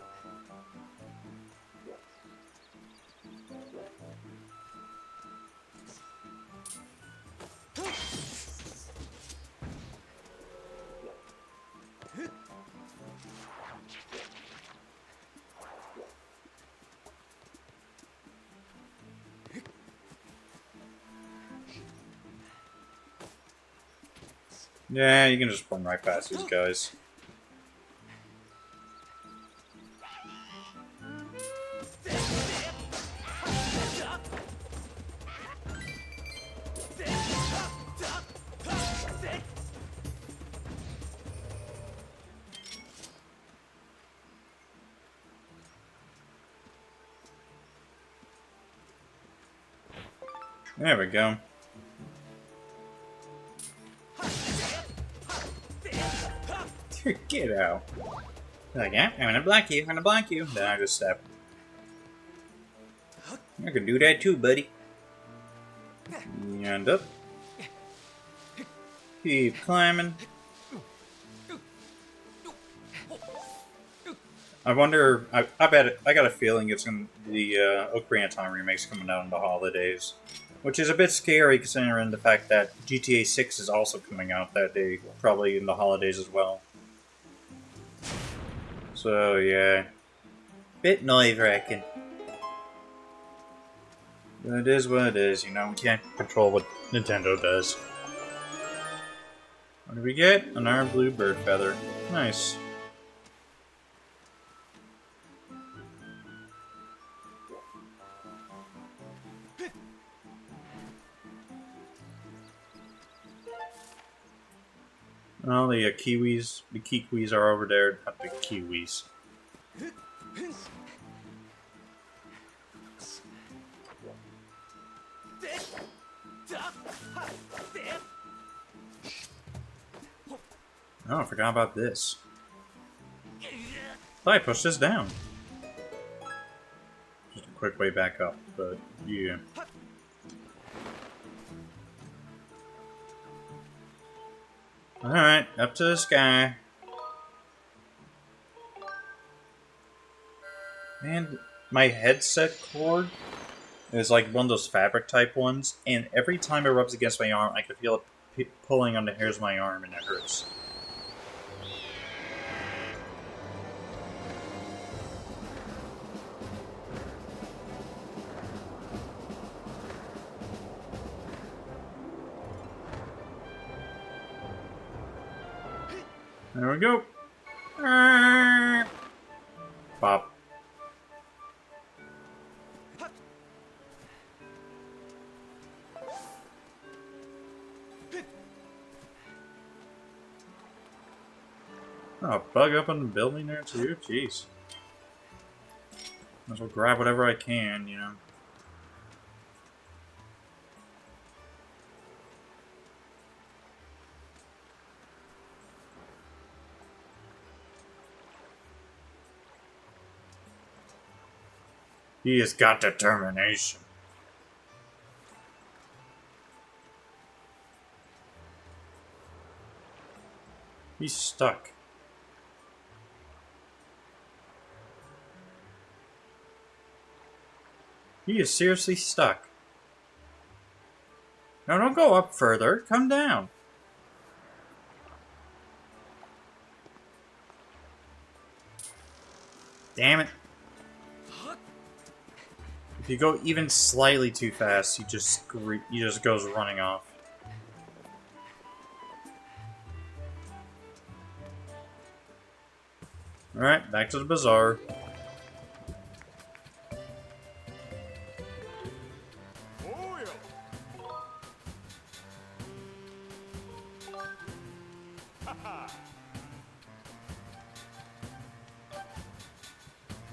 Yeah, you can just run right past these guys. There we go. Get out. Like, yeah, I'm gonna block you, I'm gonna block you. Then I just step. I can do that too, buddy. And up. Keep climbing. I wonder, I bet it, I got a feeling it's gonna, the Ocarina of Time remake's coming out in the holidays. Which is a bit scary considering the fact that GTA 6 is also coming out that day, probably in the holidays as well. So, yeah. Bit nerve-wracking. But it is what it is, you know, we can't control what Nintendo does. What do we get? Another blue bird feather. Nice. Well, the kiwis, the kiwis are over there, not the kiwis. Oh, I forgot about this. I pushed this down. Just a quick way back up, but yeah. Alright, up to the sky. And my headset cord is like one of those fabric type ones, and every time it rubs against my arm, I can feel it pulling on the hairs of my arm, and it hurts. There we go. Pop. Oh, bug up on the building there too? Jeez. Might as well grab whatever I can, you know. He has got determination. He's stuck. He is seriously stuck. No, don't go up further. Come down. Damn it. If you go even slightly too fast, he just goes running off. Alright, back to the bazaar.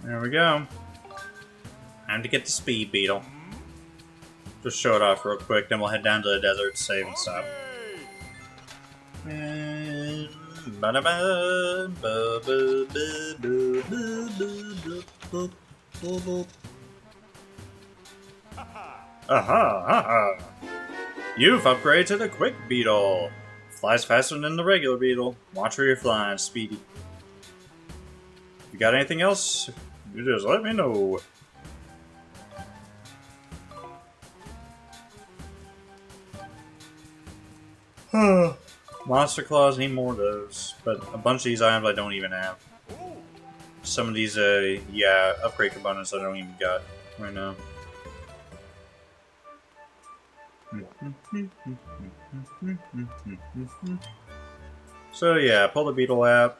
There we go. Time to get the speed beetle. Just show it off real quick, then we'll head down to the desert to save and stuff. Aha! You've upgraded to the quick beetle. Flies faster than the regular beetle. Watch where you're flying, Speedy. If you got anything else, you just let me know. Monster Claws, need more of those. But a bunch of these items I don't even have. Some of these, yeah, upgrade components I don't even got right now. So yeah, pull the beetle out.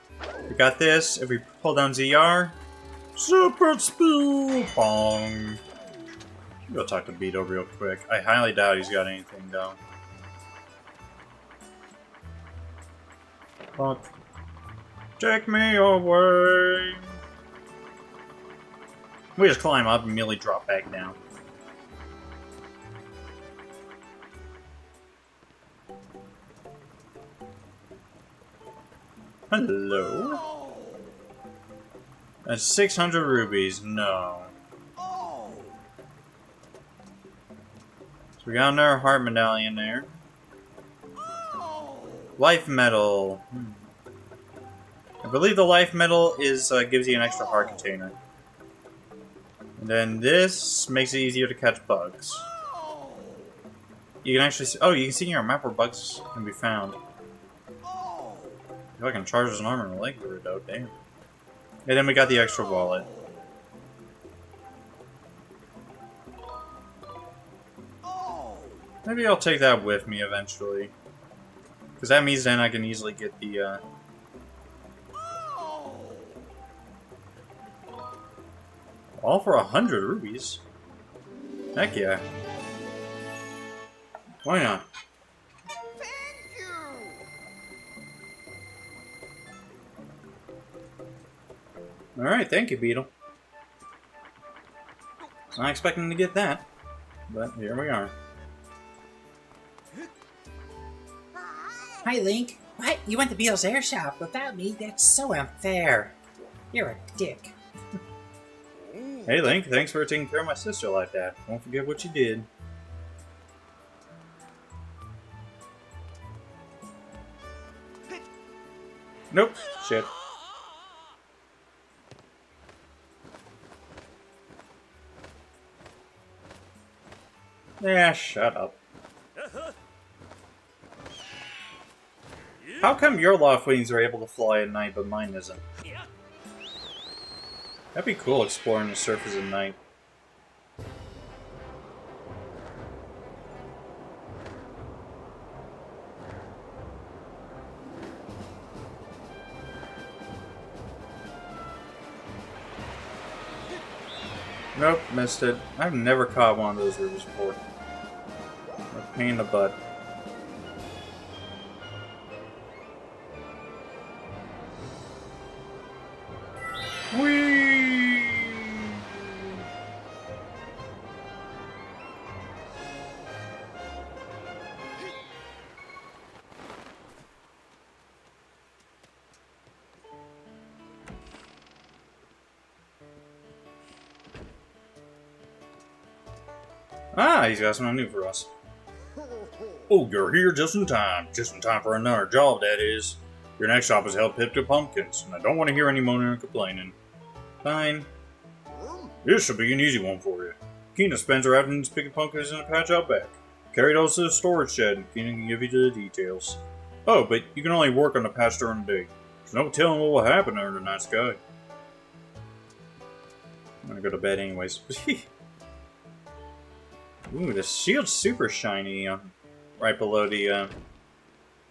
We got this. If we pull down ZR, super speed, bong. Go talk to Beetle real quick. I highly doubt he's got anything though. Fuck. Take me away. We just climb up and immediately drop back down. Hello? That's 600 rubies. No. So we got another heart medallion there. Life medal. I believe the life medal is gives you an extra heart container. And then this makes it easier to catch bugs. You can actually see, oh, you can see in your map where bugs can be found. If I can charge his armor and leg with it though, damn. And then we got the extra wallet. Maybe I'll take that with me eventually. Because that means then I can easily get the, all for 100 rubies? Heck yeah. Why not? Alright, thank you, Beetle. Not expecting to get that, but here we are. Hi, Link. What? You went to Beetle's air shop without me? That's so unfair. You're a dick. Hey, Link, thanks for taking care of my sister like that. Don't forget what you did. Nope. Shit. Yeah, shut up. How come your loft wings are able to fly at night, but mine isn't? That'd be cool, exploring the surface at night. Nope, missed it. I've never caught one of those rivers before. A pain in the butt. Whee! Ah, he's got something new for us. Oh, you're here just in time. Just in time for another job, that is. Your next job is to help pick the pumpkins, and I don't want to hear any moaning or complaining. Fine. This should be an easy one for you. Keena spends her afternoons picking pumpkins in a patch out back. Carry those to the storage shed, and Keena can give you the details. Oh, but you can only work on the patch during the day. There's no telling what will happen under the night sky. I'm gonna go to bed anyways. Ooh, the shield's super shiny, right below the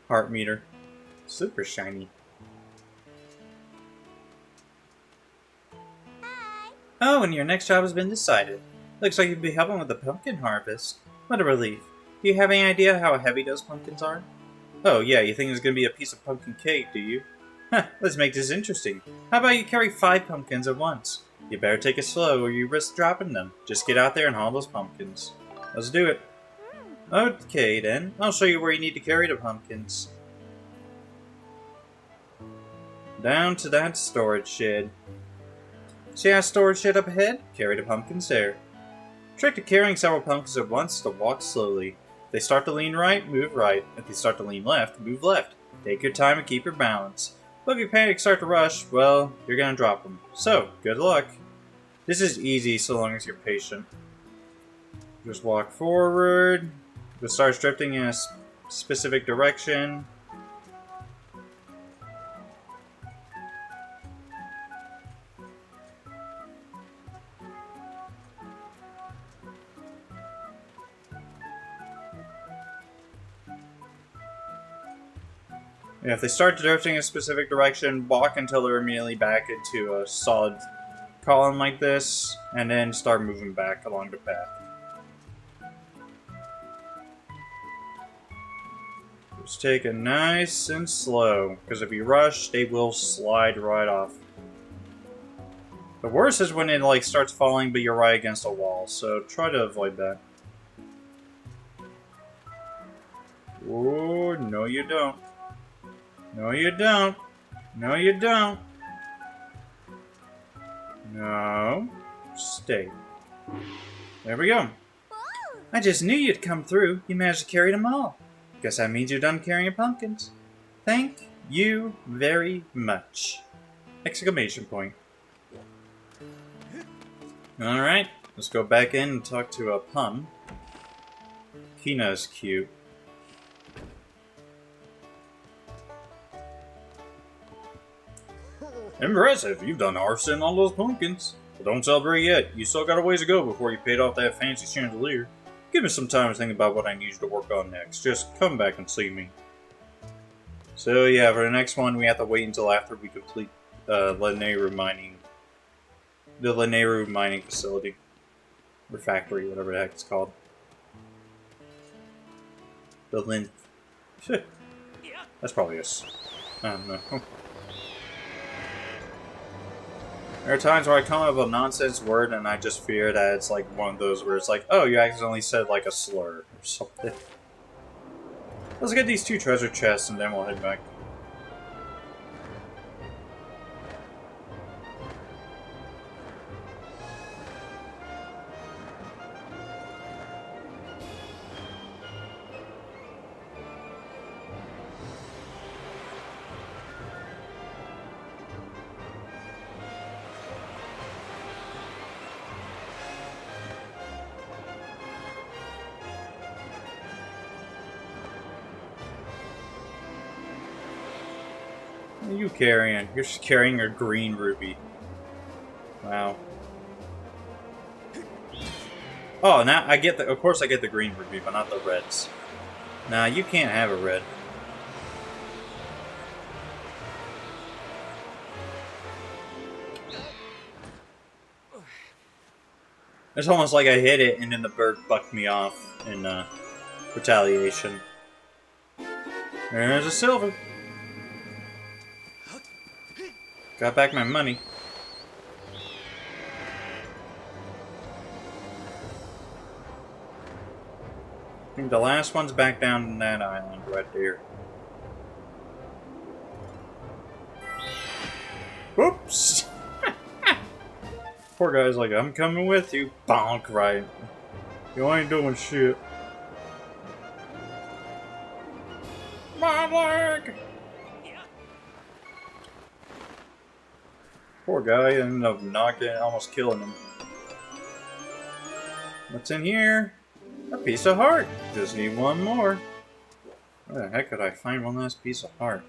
heart meter. Super shiny. Oh, and your next job has been decided. Looks like you'll be helping with the pumpkin harvest. What a relief. Do you have any idea how heavy those pumpkins are? Oh yeah, you think it's gonna be a piece of pumpkin cake, do you? Huh, let's make this interesting. How about you carry 5 pumpkins at once? You better take it slow or you risk dropping them. Just get out there and haul those pumpkins. Let's do it. Okay then, I'll show you where you need to carry the pumpkins. Down to that storage shed. See that storage shed up ahead? Carry the pumpkins there. Trick to carrying several pumpkins at once is to walk slowly. If they start to lean right, move right. If they start to lean left, move left. Take your time and keep your balance. But if you panic start to rush, well, you're gonna drop them. So, good luck. This is easy so long as you're patient. Just walk forward. If it starts drifting in a specific direction, if they start drifting in a specific direction, walk until they're immediately back into a solid column like this, and then start moving back along the path. Just take it nice and slow, because if you rush, they will slide right off. The worst is when it like starts falling, but you're right against a wall, so try to avoid that. Oh, no you don't. No you don't. No you don't. No. Stay. There we go. I just knew you'd come through. You managed to carry them all. Guess that means you're done carrying pumpkins. Thank you very much. Exclamation point. Alright, let's go back in and talk to a Pum. Kina's cute. Impressive, you've done harvesting all those pumpkins. But don't celebrate yet, you still got a ways to go before you paid off that fancy chandelier. Give me some time to think about what I need you to work on next. Just come back and see me. So yeah, for the next one, we have to wait until after we complete Lanayru mining. The Lanayru mining facility. Or factory, whatever the heck it's called. The Lin... That's probably us. I don't know. There are times where I come up with a nonsense word and I just fear that it's like one of those where it's like, oh, you accidentally said like a slur or something. Let's get these 2 treasure chests and then we'll head back. What are you carrying? You're just carrying a green ruby. Wow. Oh, now I get the... Of course I get the green ruby, but not the reds. Nah, you can't have a red. It's almost like I hit it and then the bird bucked me off in retaliation. There's a silver. Got back my money. I think the last one's back down on that island right there. Whoops! Poor guy's like, I'm coming with you. Bonk, right. You ain't doing shit. My leg! Poor guy ended up knocking, almost killing him. What's in here? A piece of heart. Just need one more. Where the heck could I find one last piece of heart?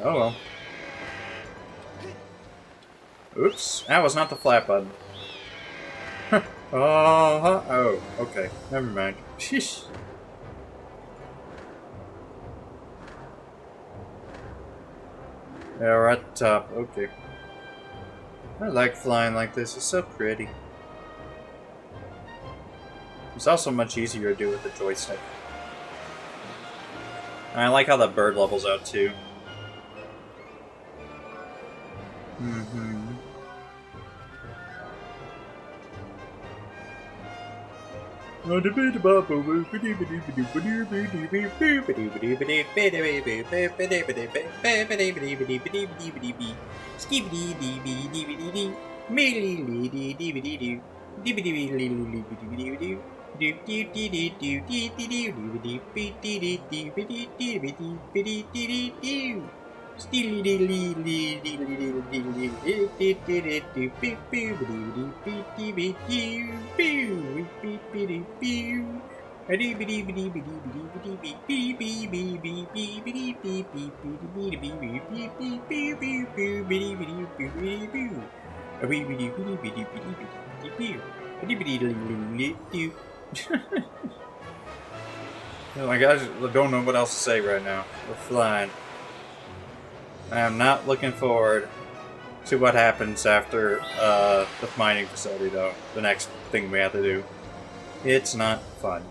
Oh well. Oops, that was not the flat button. Oh, okay. Never mind. Sheesh. Yeah, we're at the top. Okay. I like flying like this. It's so pretty. It's also much easier to do with the joystick. And I like how the bird levels out too. Oh my gosh, I don't know what else to say right now. We're flying. I am not looking forward to what happens after the mining facility, though. The next thing we have to do. It's not fun.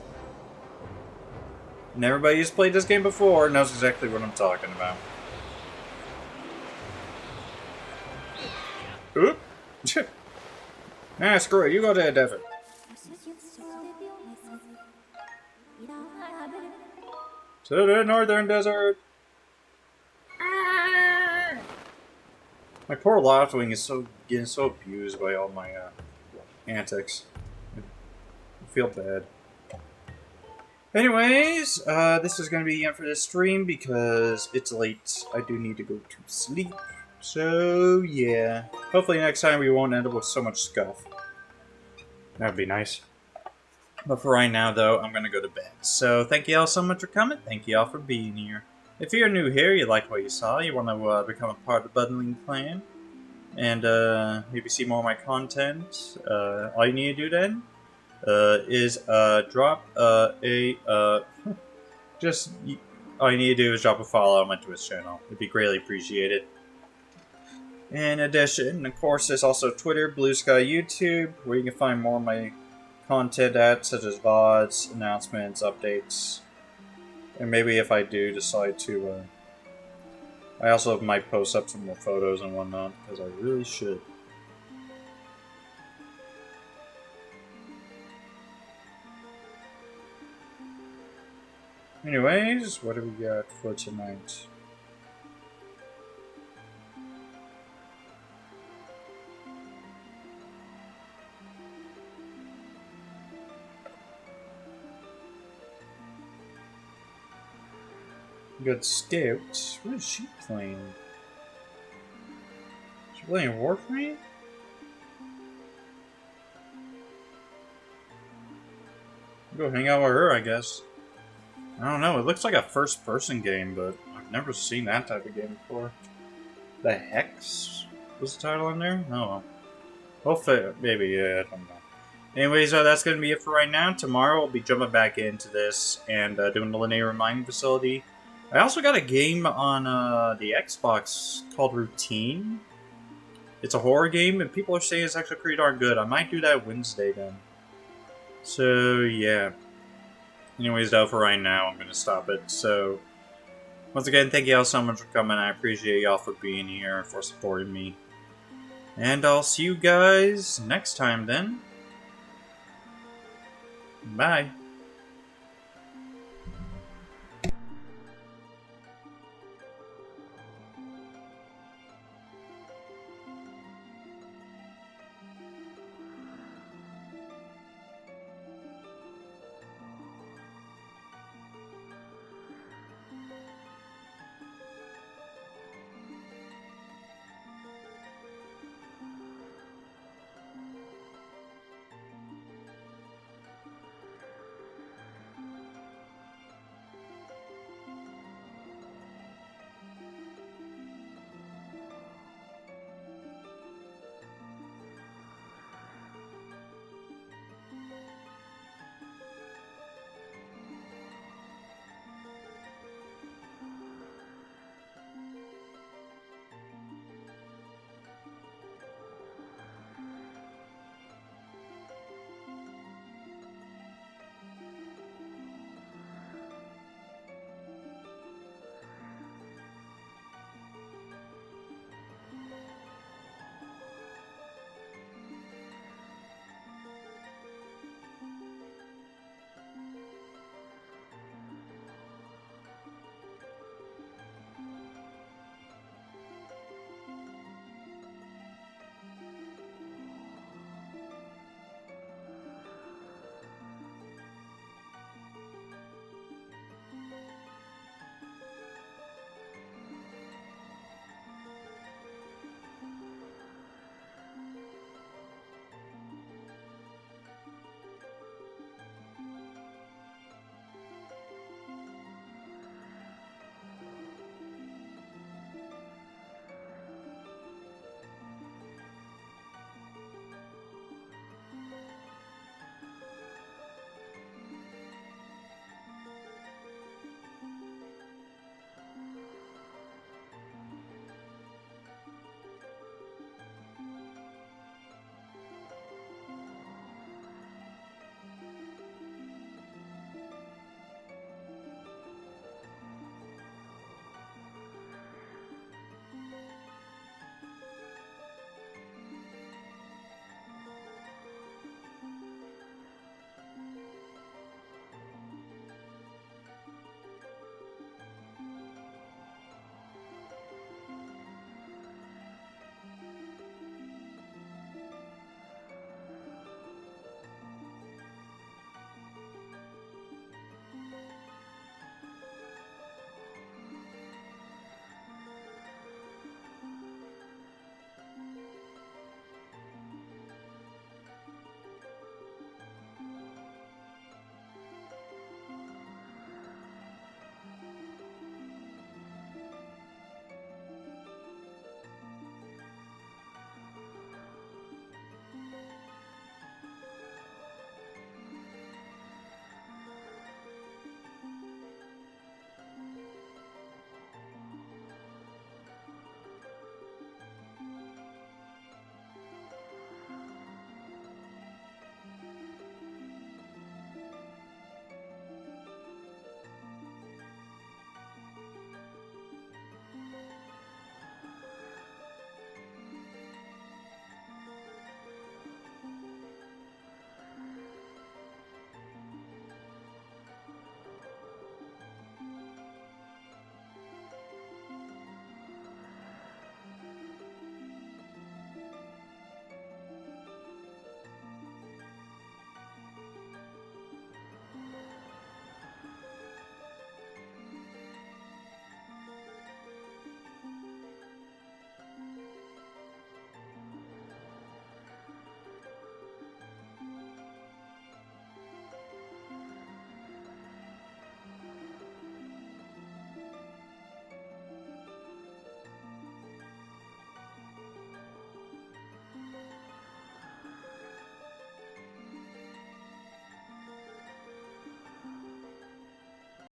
And everybody who's played this game before knows exactly what I'm talking about. Oop! Ah, screw it, you go to the desert. To the northern desert! Ah! My poor Loftwing is getting so abused by all my antics. I feel bad. Anyways, this is going to be the end for this stream because it's late. I do need to go to sleep. So, yeah. Hopefully next time we won't end up with so much scuff. That would be nice. But for right now, though, I'm going to go to bed. So, thank you all so much for coming. Thank you all for being here. If you're new here, you like what you saw, you want to become a part of the Bundling Clan, and maybe see more of my content, all you need to do then is drop just all you need to do is drop a follow on my Twitch channel. It'd be greatly appreciated. In addition, of course, there's also Twitter, Blue Sky, YouTube, where you can find more of my content at, such as VODs, announcements, updates, and maybe if I do decide to, I also might post up some more photos and whatnot, because I really should. Anyways, what do we got for tonight? We got Scout. What is she playing? She playing Warframe? Go hang out with her, I guess. I don't know, it looks like a first-person game, but I've never seen that type of game before. The Hex was the title in there? Oh well. Hopefully, maybe, yeah, I don't know. Anyways, that's going to be it for right now. Tomorrow we'll be jumping back into this and doing the linear mining facility. I also got a game on the Xbox called Routine. It's a horror game, and people are saying it's actually pretty darn good. I might do that Wednesday then. So, yeah. Anyways, though, for right now, I'm going to stop it. So, once again, thank you all so much for coming. I appreciate y'all for being here and for supporting me. And I'll see you guys next time then. Bye.